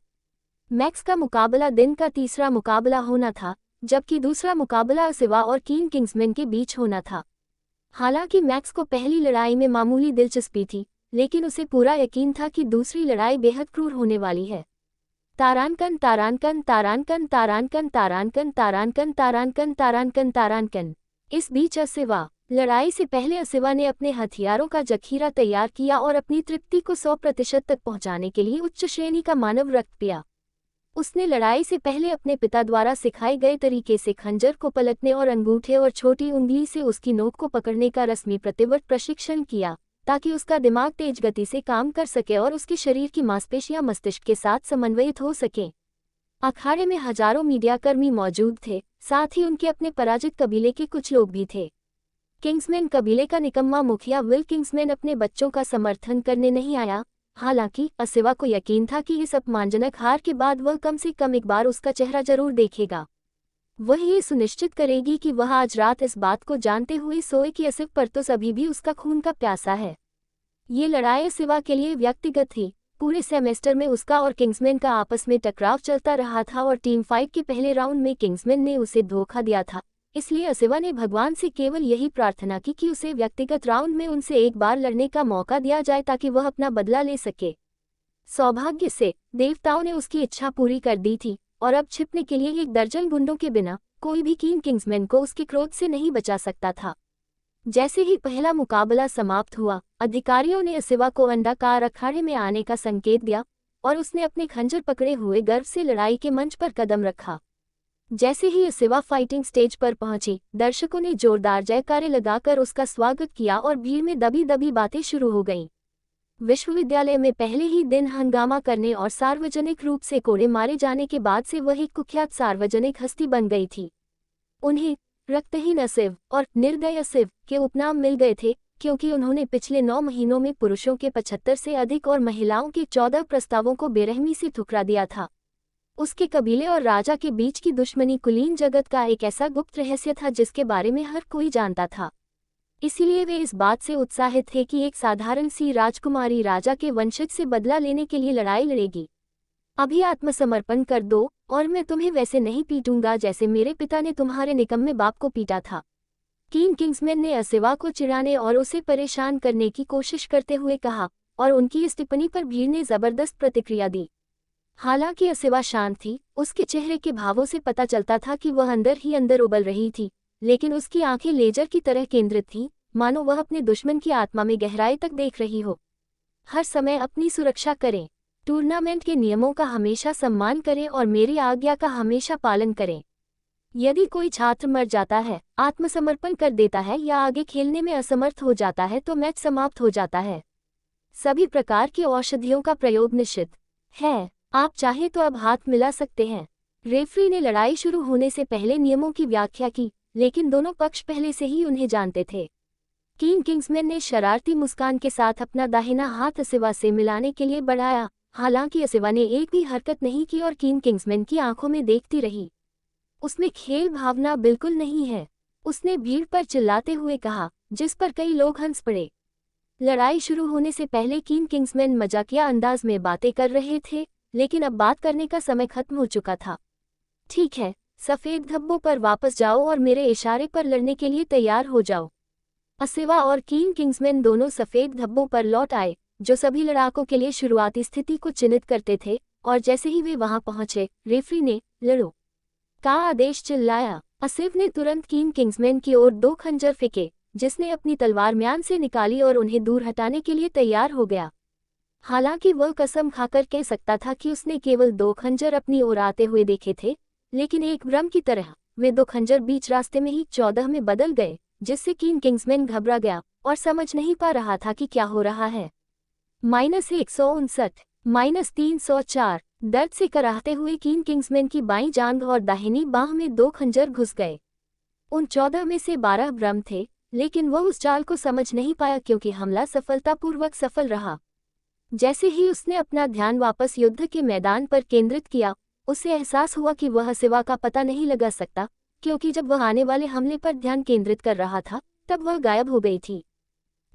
मैक्स का मुकाबला दिन का तीसरा मुकाबला होना था, जबकि दूसरा मुकाबला सिवा और कीन किंग्समैन के बीच होना था। हालांकि मैक्स को पहली लड़ाई में मामूली दिलचस्पी थी, लेकिन उसे पूरा यकीन था कि दूसरी लड़ाई बेहद क्रूर होने वाली है। तारांकन तारांकन तारांकन तारांकन तारांकन तारांकन तारांकन तारांकन तारांकन। इस बीच असिवा लड़ाई से पहले असिवा ने अपने हथियारों का जखीरा तैयार किया और अपनी तृप्ति को 100% तक पहुंचाने के लिए उच्च श्रेणी का मानव रक्त पिया। उसने लड़ाई से पहले अपने पिता द्वारा सिखाए गए तरीके से खंजर को पलटने और अंगूठे और छोटी उंगली से उसकी नोक को पकड़ने का रस्मी प्रतिवर्त प्रशिक्षण किया, ताकि उसका दिमाग तेज गति से काम कर सके और उसके शरीर की मांसपेशियां मस्तिष्क के साथ समन्वयित हो सकें। अखाड़े में हजारों मीडियाकर्मी मौजूद थे, साथ ही उनके अपने पराजित कबीले के कुछ लोग भी थे। किंग्समैन कबीले का निकम्मा मुखिया विल किंग्समैन अपने बच्चों का समर्थन करने नहीं आया। हालांकि असिवा को यकीन था कि इस अपमानजनक हार के बाद वह कम से कम एक बार उसका चेहरा जरूर देखेगा। वह ये सुनिश्चित करेगी कि वह आज रात इस बात को जानते हुए सोए कि असिव पर तो अभी भी उसका खून का प्यासा है। ये लड़ाई असिवा के लिए व्यक्तिगत थी। पूरे सेमेस्टर में उसका और किंग्समैन का आपस में टकराव चलता रहा था और टीम फाइट के पहले राउंड में किंग्समैन ने उसे धोखा दिया था। इसलिए असिवा ने भगवान से केवल यही प्रार्थना की कि उसे व्यक्तिगत राउंड में उनसे एक बार लड़ने का मौका दिया जाए ताकि वह अपना बदला ले सके। सौभाग्य से देवताओं ने उसकी इच्छा पूरी कर दी थी और अब छिपने के लिए 1 दर्जन गुंडों के बिना कोई भी कीन किंग्समैन को उसके क्रोध से नहीं बचा सकता था। जैसे ही पहला मुकाबला समाप्त हुआ, अधिकारियों ने असिवा को अंडाकार अखाड़े में आने का संकेत दिया और उसने अपने खंजर पकड़े हुए गर्व से लड़ाई के मंच पर कदम रखा। जैसे ही असिवा फाइटिंग स्टेज पर पहुंची, दर्शकों ने जोरदार जयकारे लगाकर उसका स्वागत किया और भीड़ में दबी दबी बातें शुरू हो गईं। विश्वविद्यालय में पहले ही दिन हंगामा करने और सार्वजनिक रूप से कोड़े मारे जाने के बाद से वह एक कुख्यात सार्वजनिक हस्ती बन गई थी। उन्हें रक्तहीन असिव और निर्दय असिव के उपनाम मिल गए थे, क्योंकि उन्होंने पिछले 9 महीनों में पुरुषों के 75 से अधिक और महिलाओं के 14 प्रस्तावों को बेरहमी से ठुकरा दिया था। उसके कबीले और राजा के बीच की दुश्मनी कुलीन जगत का एक ऐसा गुप्त रहस्य था जिसके बारे में हर कोई जानता था। इसीलिए वे इस बात से उत्साहित थे कि एक साधारण सी राजकुमारी राजा के वंशज से बदला लेने के लिए लड़ाई लड़ेगी। अभी आत्मसमर्पण कर दो और मैं तुम्हें वैसे नहीं पीटूंगा जैसे मेरे पिता ने तुम्हारे निकम्मे बाप को पीटा था। कीन किंग्समैन ने असिवा को चिढ़ाने और उसे परेशान करने की कोशिश करते हुए कहा, और उनकी इस टिप्पणी पर भीड़ ने जबरदस्त प्रतिक्रिया दी। हालांकि असिवा शांत थी, उसके चेहरे के भावों से पता चलता था कि वह अंदर ही अंदर उबल रही थी, लेकिन उसकी आंखें लेजर की तरह केंद्रित थीं, मानो वह अपने दुश्मन की आत्मा में गहराई तक देख रही हो। हर समय अपनी सुरक्षा करें, टूर्नामेंट के नियमों का हमेशा सम्मान करें और मेरी आज्ञा का हमेशा पालन करें। यदि कोई छात्र मर जाता है, आत्मसमर्पण कर देता है या आगे खेलने में असमर्थ हो जाता है तो मैच समाप्त हो जाता है। सभी प्रकार की औषधियों का प्रयोग निषिद्ध है। आप चाहें तो अब हाथ मिला सकते हैं। रेफरी ने लड़ाई शुरू होने से पहले नियमों की व्याख्या की, लेकिन दोनों पक्ष पहले से ही उन्हें जानते थे। कीन किंग्समैन ने शरारती मुस्कान के साथ अपना दाहिना हाथ असिवा से मिलाने के लिए बढ़ाया। हालांकि असिवा ने एक भी हरकत नहीं की और कीन किंग्समैन की आंखों में देखती रही। उसमें खेल भावना बिल्कुल नहीं है, उसने भीड़ पर चिल्लाते हुए कहा, जिस पर कई लोग हंस पड़े। लड़ाई शुरू होने से पहले कीन किंग्समैन मजाकिया अंदाज में बातें कर रहे थे, लेकिन अब बात करने का समय खत्म हो चुका था। ठीक है, सफेद धब्बों पर वापस जाओ और मेरे इशारे पर लड़ने के लिए तैयार हो जाओ। असिवा और कीन किंग्समैन दोनों सफेद धब्बों पर लौट आए, जो सभी लड़ाकों के लिए शुरुआती स्थिति को चिन्हित करते थे, और जैसे ही वे वहां पहुंचे, रेफरी ने लड़ो का आदेश चिल्लाया। असिफ ने तुरंत किंग किंग्समैन की ओर 2 खंजर फेंके, जिसने अपनी तलवार म्यान से निकाली और उन्हें दूर हटाने के लिए तैयार हो गया। हालांकि वह कसम खाकर कह सकता था कि उसने केवल 2 खंजर अपनी ओर आते हुए देखे थे, लेकिन एक भ्रम की तरह वे 2 खंजर बीच रास्ते में ही 14 में बदल गए, जिससे किंग किंग्समैन घबरा गया और समझ नहीं पा रहा था कि क्या हो रहा है। -159, -304। दर्द से कराहते हुए किंग किंग्समैन की बाईं जांघ और दाहिनी बांह में 2 खंजर घुस गए। उन 14 में से 12 भ्रम थे, लेकिन वह उस चाल को समझ नहीं पाया क्योंकि हमला सफलतापूर्वक सफल रहा। जैसे ही उसने अपना ध्यान वापस युद्ध के मैदान पर केंद्रित किया, उसे एहसास हुआ कि वह सिवा का पता नहीं लगा सकता, क्योंकि जब वह आने वाले हमले पर ध्यान केंद्रित कर रहा था, तब वह गायब हो गई थी।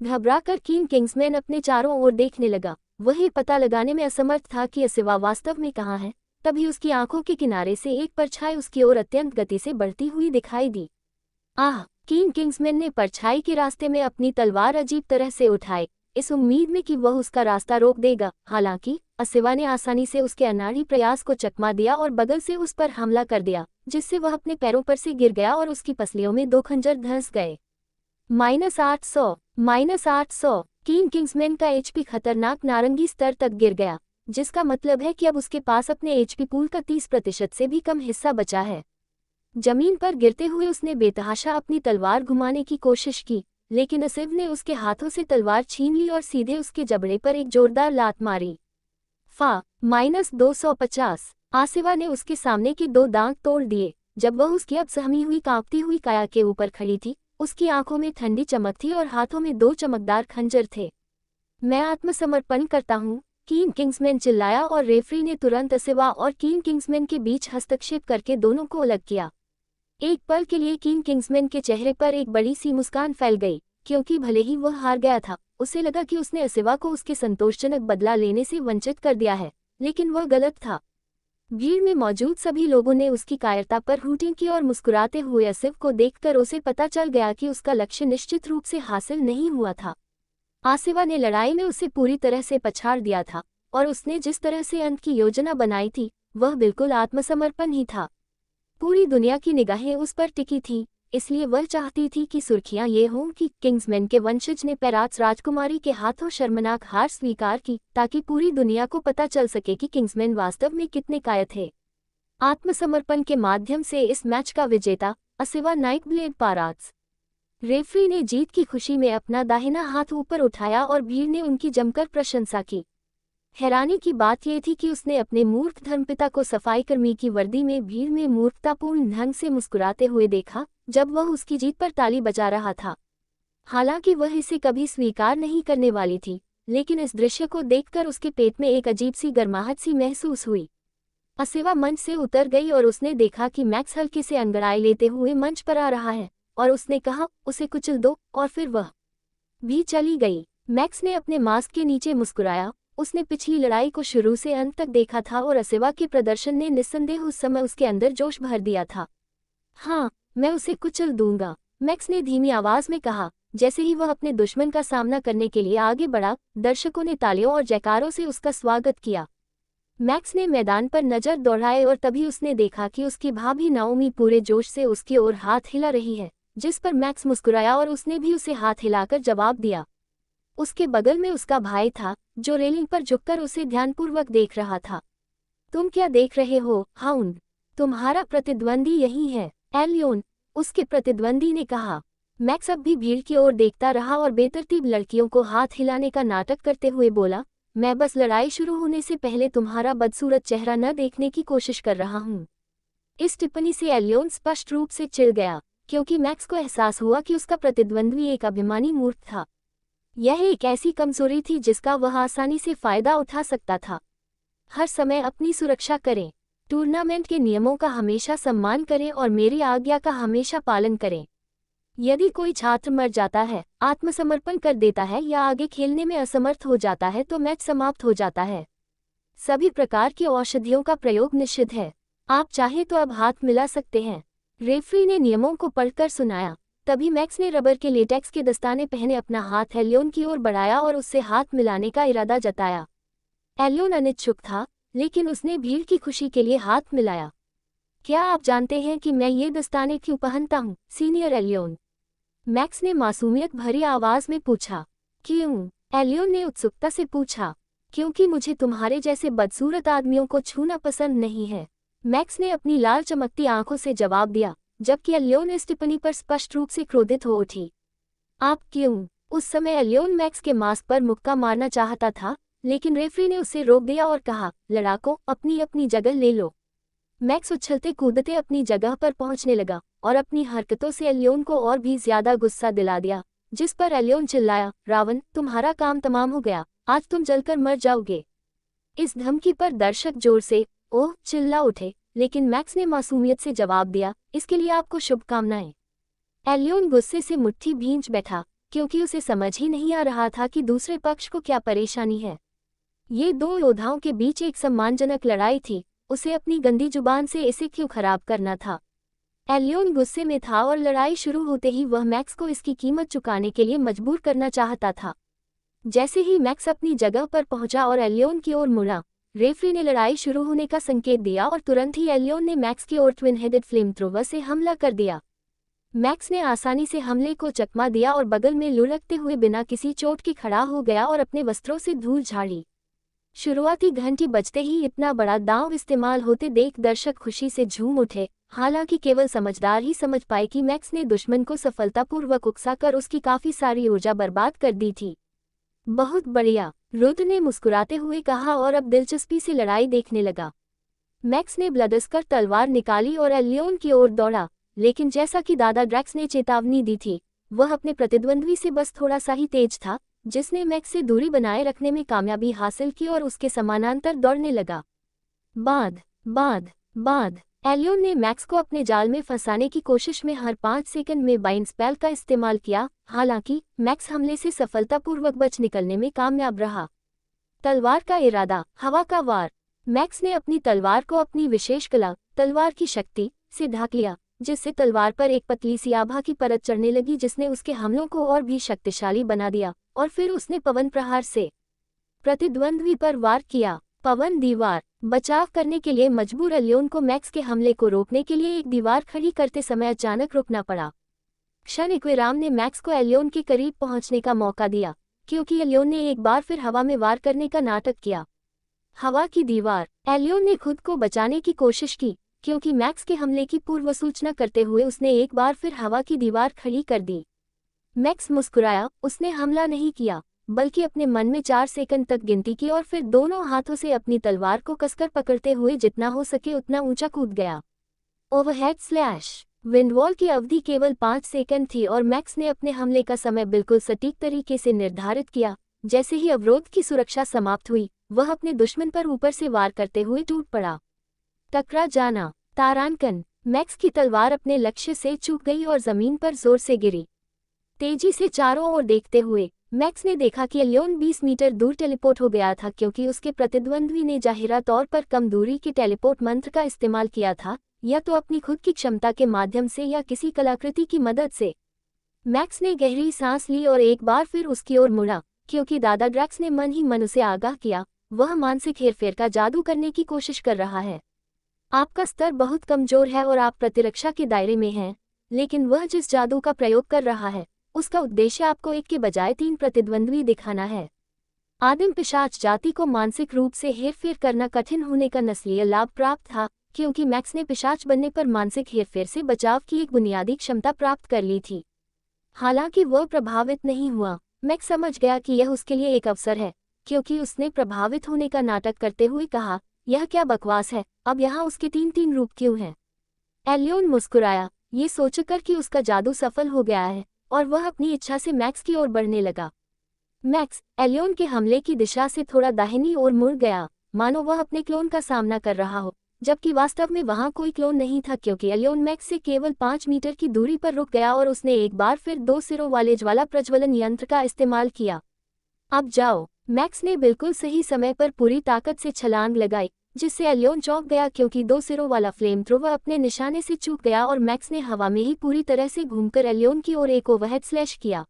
घबराकर किंग किंग्समैन अपने चारों ओर देखने लगा। वह ये पता लगाने में असमर्थ था कि सिवा वास्तव में कहाँ है। तभी उसकी आंखों के किनारे से एक परछाई उसकी ओर अत्यंत गति से बढ़ती हुई दिखाई दी। आह! किंग किंग्समैन ने परछाई के रास्ते में अपनी तलवार अजीब तरह से उठाई, इस उम्मीद में कि वह उसका रास्ता रोक देगा। हालांकि असिवा ने आसानी से उसके अनाड़ी प्रयास को चकमा दिया और बगल से उस पर हमला कर दिया, जिससे वह अपने पैरों पर से गिर गया और उसकी पसलियों में 2 खंजर धंस गए। -800, -800। किंग किंग्समैन का एचपी खतरनाक नारंगी स्तर तक गिर गया, जिसका मतलब है कि अब उसके पास अपने एचपी पूल का 30% से भी कम हिस्सा बचा है। जमीन पर गिरते हुए उसने बेतहाशा अपनी तलवार घुमाने की कोशिश की, लेकिन असिफ ने उसके हाथों से तलवार छीन ली और सीधे उसके जबड़े पर एक जोरदार लात मारी। -250। आसिवा ने उसके सामने के 2 दांत तोड़ दिए। जब वह उसकी अब सहमी हुई कांपती हुई काया के ऊपर खड़ी थी, उसकी आंखों में ठंडी चमक थी और हाथों में 2 चमकदार खंजर थे। मैं आत्मसमर्पण करता हूँ, किंग किंग्समैन चिल्लाया और रेफरी ने तुरंत असिवा और किंग किंग्समैन के बीच हस्तक्षेप करके दोनों को अलग किया। एक पल के लिए किंग किंग्समैन के चेहरे पर एक बड़ी सी मुस्कान फैल गई, क्योंकि भले ही वह हार गया था, उसे लगा कि उसने असिवा को उसके संतोषजनक बदला लेने से वंचित कर दिया है, लेकिन वह गलत था। भीड़ में मौजूद सभी लोगों ने उसकी कायरता पर हूटिंग की और मुस्कुराते हुए असिफ को देखकर उसे पता चल गया कि उसका लक्ष्य निश्चित रूप से हासिल नहीं हुआ था। आसिवा ने लड़ाई में उसे पूरी तरह से पछाड़ दिया था, और उसने जिस तरह से अंत की योजना बनाई थी, वह बिल्कुल आत्मसमर्पण ही था। पूरी दुनिया की निगाहें उस पर टिकी थीं, इसलिए वह चाहती थी कि सुर्खियां ये हों कि किंग्समैन के वंशज ने पेरात्स राजकुमारी के हाथों शर्मनाक हार स्वीकार की, ताकि पूरी दुनिया को पता चल सके कि किंग्समैन वास्तव में कितने कायर थे। आत्मसमर्पण के माध्यम से इस मैच का विजेता असिवा नाइटब्लेड पेरात्स। रेफरी ने जीत की खुशी में अपना दाहिना हाथ ऊपर उठाया और भीड़ ने उनकी जमकर प्रशंसा की। हैरानी की बात यह थी कि उसने अपने मूर्ख धर्मपिता को सफाईकर्मी की वर्दी में भीड़ में मूर्खतापूर्ण ढंग से मुस्कुराते हुए देखा, जब वह उसकी जीत पर ताली बजा रहा था। हालांकि वह इसे कभी स्वीकार नहीं करने वाली थी, लेकिन इस दृश्य को देखकर उसके पेट में एक अजीब सी गर्माहट सी महसूस हुई। असिवा मंच से उतर गई और उसने देखा कि मैक्स हल्के से अंगड़ाई लेते हुए मंच पर आ रहा है, और उसने कहा, उसे कुचल दो, और फिर वह भी चली गई। मैक्स ने अपने मास्क के नीचे मुस्कुराया। उसने पिछली लड़ाई को शुरू से अंत तक देखा था और असिवा के प्रदर्शन ने निस्संदेह उस समय उसके अंदर जोश भर दिया था। हाँ, मैं उसे कुचल दूंगा, मैक्स ने धीमी आवाज में कहा। जैसे ही वह अपने दुश्मन का सामना करने के लिए आगे बढ़ा, दर्शकों ने तालियों और जयकारों से उसका स्वागत किया। मैक्स ने मैदान पर नजर दौड़ाई और तभी उसने देखा कि उसकी भाभी नाओमी पूरे जोश से उसकी ओर हाथ हिला रही है, जिस पर मैक्स मुस्कुराया और उसने भी उसे हाथ हिलाकर जवाब दिया। उसके बगल में उसका भाई था, जो रेलिंग पर झुककर उसे ध्यानपूर्वक देख रहा था। तुम क्या देख रहे हो, हाउंड? तुम्हारा प्रतिद्वंदी यही है, एलियोन, उसके प्रतिद्वंदी ने कहा। मैक्स अब भी भीड़ की ओर देखता रहा और बेतरतीब लड़कियों को हाथ हिलाने का नाटक करते हुए बोला, मैं बस लड़ाई शुरू होने से पहले तुम्हारा बदसूरत चेहरा न देखने की कोशिश कर रहा हूँ। इस टिप्पणी से एलियोन स्पष्ट रूप से चिढ़ गया, क्योंकि मैक्स को एहसास हुआ कि उसका प्रतिद्वंदी एक अभिमानी मूर्ख था। यह एक ऐसी कमजोरी थी जिसका वह आसानी से फायदा उठा सकता था। हर समय अपनी सुरक्षा करें, टूर्नामेंट के नियमों का हमेशा सम्मान करें और मेरी आज्ञा का हमेशा पालन करें। यदि कोई छात्र मर जाता है, आत्मसमर्पण कर देता है या आगे खेलने में असमर्थ हो जाता है तो मैच समाप्त हो जाता है। सभी प्रकार की औषधियों का प्रयोग निषिद्ध है। आप चाहे तो अब हाथ मिला सकते हैं। रेफरी ने नियमों को पढ़कर सुनाया। तभी मैक्स ने रबर के लेटेक्स के दस्ताने पहने अपना हाथ एलियोन की ओर बढ़ाया और उससे हाथ मिलाने का इरादा जताया। एलियोन अनिच्छुक था, लेकिन उसने भीड़ की खुशी के लिए हाथ मिलाया। क्या आप जानते हैं कि मैं ये दस्ताने क्यों पहनता हूँ, सीनियर एलियोन? मैक्स ने मासूमियत भरी आवाज में पूछा। क्यों? एलियोन ने उत्सुकता से पूछा। क्योंकि मुझे तुम्हारे जैसे बदसूरत आदमियों को छूना पसंद नहीं है, मैक्स ने अपनी लाल चमकती आंखों से जवाब दिया, जबकि एलियोन इस टिप्पणी पर स्पष्ट रूप से क्रोधित हो उठी। आप क्यों? उस समय एलियोन मैक्स के मास्क पर मुक्का मारना चाहता था, लेकिन रेफरी ने उसे रोक दिया और कहा, लड़ाको, अपनी अपनी जगह ले लो। मैक्स उछलते कूदते अपनी जगह पर पहुंचने लगा और अपनी हरकतों से एलियोन को और भी ज्यादा गुस्सा दिला दिया, जिस पर एलियोन चिल्लाया, रावण, तुम्हारा काम तमाम हो गया, आज तुम जलकर मर जाओगे। इस धमकी पर दर्शक जोर से ओह चिल्ला उठे, लेकिन मैक्स ने मासूमियत से जवाब दिया, इसके लिए आपको शुभकामनाएं। एलियोन गुस्से से मुट्ठी भींच बैठा, क्योंकि उसे समझ ही नहीं आ रहा था कि दूसरे पक्ष को क्या परेशानी है। ये दो योद्धाओं के बीच एक सम्मानजनक लड़ाई थी, उसे अपनी गंदी जुबान से इसे क्यों खराब करना था। एलियोन गुस्से में था और लड़ाई शुरू होते ही वह मैक्स को इसकी कीमत चुकाने के लिए मजबूर करना चाहता था। जैसे ही मैक्स अपनी जगह पर पहुंचा और एलियोन की ओर मुड़ा, रेफरी ने लड़ाई शुरू होने का संकेत दिया और तुरंत ही एलियोन ने मैक्स की ओर ट्विन हेडेड फ्लेमथ्रोवर से हमला कर दिया। मैक्स ने आसानी से हमले को चकमा दिया और बगल में लुढ़कते हुए बिना किसी चोट के खड़ा हो गया और अपने वस्त्रों से धूल झाड़ी। शुरुआती घंटी बजते ही इतना बड़ा दांव इस्तेमाल होते देख दर्शक खुशी से झूम उठे, हालांकि केवल समझदार ही समझ पाए कि मैक्स ने दुश्मन को सफलतापूर्वक उकसाकर उसकी काफी सारी ऊर्जा बर्बाद कर दी थी। बहुत बढ़िया, रुद्र ने मुस्कुराते हुए कहा और अब दिलचस्पी से लड़ाई देखने लगा। मैक्स ने ब्लडस्कर तलवार निकाली और एलियोन की ओर दौड़ा, लेकिन जैसा कि दादा ड्रैक्स ने चेतावनी दी थी, वह अपने प्रतिद्वंद्वी से बस थोड़ा सा ही तेज था, जिसने मैक्स से दूरी बनाए रखने में कामयाबी हासिल की और उसके समानांतर दौड़ने लगा। बांध बांध बांध। एलियोन ने मैक्स को अपने जाल में फंसाने की कोशिश में हर 5 सेकंड में बाइंड स्पेल का इस्तेमाल किया, हालांकि मैक्स हमले से सफलतापूर्वक बच निकलने में कामयाब रहा। तलवार का इरादा, हवा का वार। मैक्स ने अपनी तलवार को अपनी विशेष कला, तलवार की शक्ति, से ढक लिया, जिससे तलवार पर एक पतली सी आभा की परत चढ़ने लगी जिसने उसके हमलों को और भी शक्तिशाली बना दिया, और फिर उसने पवन प्रहार से प्रतिद्वंद्वी पर वार किया। पवन दीवार। बचाव करने के लिए मजबूर एलियोन को मैक्स के हमले को रोकने के लिए एक दीवार खड़ी करते समय अचानक रुकना पड़ा। क्षणिक विराम ने मैक्स को एलियोन के करीब पहुंचने का मौका दिया, क्योंकि एलियोन ने एक बार फिर हवा में वार करने का नाटक किया। हवा की दीवार। एलियोन ने खुद को बचाने की कोशिश की, क्योंकि मैक्स के हमले की पूर्व सूचना करते हुए उसने एक बार फिर हवा की दीवार खड़ी कर दी। मैक्स मुस्कुराया, उसने हमला नहीं किया, बल्कि अपने मन में 4 सेकंड तक गिनती की और फिर दोनों हाथों से अपनी तलवार को कसकर पकड़ते हुए जितना हो सके उतना ऊंचा कूद गया। Overhead slash. विंडवॉल की अवधि केवल 5 सेकंड थी और मैक्स ने अपने हमले का समय बिल्कुल सटीक तरीके से निर्धारित किया। जैसे ही अवरोध की सुरक्षा समाप्त हुई, वह अपने दुश्मन पर ऊपर से वार करते हुए टूट पड़ा। टकरा जाना। तारांकन। मैक्स की तलवार अपने लक्ष्य से चूक गई और जमीन पर जोर से गिरी। तेजी से चारों ओर देखते हुए मैक्स ने देखा कि एलियोन 20 मीटर दूर टेलीपोर्ट हो गया था, क्योंकि उसके प्रतिद्वंद्वी ने जाहिरा तौर पर कम दूरी के टेलीपोर्ट मंत्र का इस्तेमाल किया था, या तो अपनी खुद की क्षमता के माध्यम से या किसी कलाकृति की मदद से। मैक्स ने गहरी सांस ली और एक बार फिर उसकी ओर मुड़ा, क्योंकि दादा ड्रैक्स ने मन ही मन उसे आगाह किया, वह मानसिक हेरफेर का जादू करने की कोशिश कर रहा है। आपका स्तर बहुत कमजोर है और आप प्रतिरक्षा के दायरे में हैं, लेकिन वह जिस जादू का प्रयोग कर रहा है, उसका उद्देश्य आपको एक के बजाय 3 प्रतिद्वंद्वी दिखाना है। आदिम पिशाच जाति को मानसिक रूप से हेरफेर करना कठिन होने का नस्लीय लाभ प्राप्त था, क्योंकि मैक्स ने पिशाच बनने पर मानसिक हेरफेर से बचाव की एक बुनियादी क्षमता प्राप्त कर ली थी। हालांकि वह प्रभावित नहीं हुआ। मैक्स समझ गया कि यह उसके लिए एक अवसर है, क्योंकि उसने प्रभावित होने का नाटक करते हुए कहा, यह क्या बकवास है, अब यहाँ उसके 3 रूप क्यों हैं? एलियोन मुस्कुराया, ये सोचकर कि उसका जादू सफल हो गया है, और वह अपनी इच्छा से मैक्स की ओर बढ़ने लगा। मैक्स एलियोन के हमले की दिशा से थोड़ा दाहिनी ओर मुड़ गया, मानो वह अपने क्लोन का सामना कर रहा हो, जबकि वास्तव में वहां कोई क्लोन नहीं था, क्योंकि एलियोन मैक्स से केवल 5 मीटर की दूरी पर रुक गया और उसने एक बार फिर 2 सिरों वाले ज्वाला प्रज्वलन यंत्र का इस्तेमाल किया। अब जाओ। मैक्स ने बिल्कुल सही समय पर पूरी ताकत से छलांग लगाई, जिससे एलियोन चौंक गया, क्योंकि 2 सिरों वाला फ्लेम थ्रोवर अपने निशाने से चूक गया और मैक्स ने हवा में ही पूरी तरह से घूमकर एलियोन की ओर एक ओवरहेड स्लैश किया।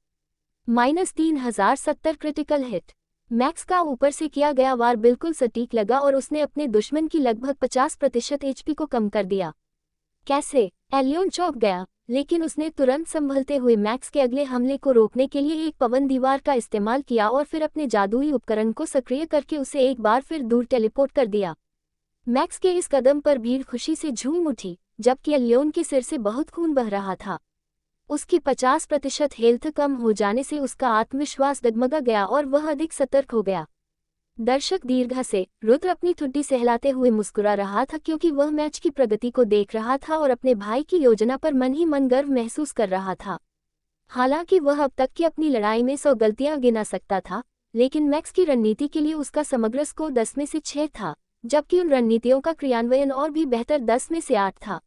-3070 क्रिटिकल हिट। मैक्स का ऊपर से किया गया वार बिल्कुल सटीक लगा और उसने अपने दुश्मन की लगभग 50% HP को कम कर दिया। कैसे? एलियोन चौंक गया, लेकिन उसने तुरंत संभलते हुए मैक्स के अगले हमले को रोकने के लिए एक पवन दीवार का इस्तेमाल किया और फिर अपने जादुई उपकरण को सक्रिय करके उसे एक बार फिर दूर टेलीपोर्ट कर दिया। मैक्स के इस कदम पर भीड़ खुशी से झूम उठी, जबकि एलियोन के सिर से बहुत खून बह रहा था। उसकी 50% हेल्थ कम हो जाने से उसका आत्मविश्वास डगमगा गया और वह अधिक सतर्क हो गया। दर्शक दीर्घ हंसे। रुद्र अपनी ठुड्डी सहलाते हुए मुस्कुरा रहा था क्योंकि वह मैच की प्रगति को देख रहा था और अपने भाई की योजना पर मन ही मन गर्व महसूस कर रहा था। हालांकि वह अब तक की अपनी लड़ाई में 100 गलतियां गिना सकता था, लेकिन मैक्स की रणनीति के लिए उसका समग्र स्कोर 10 में से 6 था, जबकि उन रणनीतियों का क्रियान्वयन और भी बेहतर 10 में से 8 था।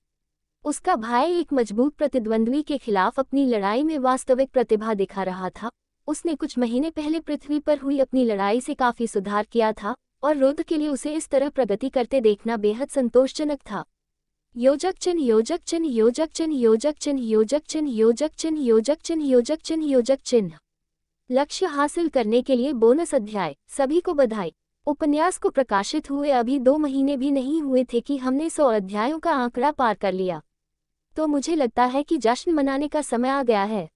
उसका भाई एक मजबूत प्रतिद्वंद्वी के खिलाफ अपनी लड़ाई में वास्तविक प्रतिभा दिखा रहा था। उसने कुछ महीने पहले पृथ्वी पर हुई अपनी लड़ाई से काफी सुधार किया था, और रुद्र के लिए उसे इस तरह प्रगति करते देखना बेहद संतोषजनक था। योजक चिन्ह योजक चिन्ह योजक चिन्ह योजक चिन्ह योजक चिन्ह योजक चिन्ह योजक चिन्ह योजक चिन्ह योजक चिन्ह। लक्ष्य हासिल करने के लिए बोनस अध्याय। सभी को बधाई। उपन्यास को प्रकाशित हुए अभी 2 महीने भी नहीं हुए थे कि हमने 100 अध्यायों का आंकड़ा पार कर लिया। तो मुझे लगता है कि जश्न मनाने का समय आ गया है।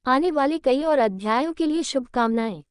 आने वाले कई और अध्यायों के लिए शुभकामनाएं।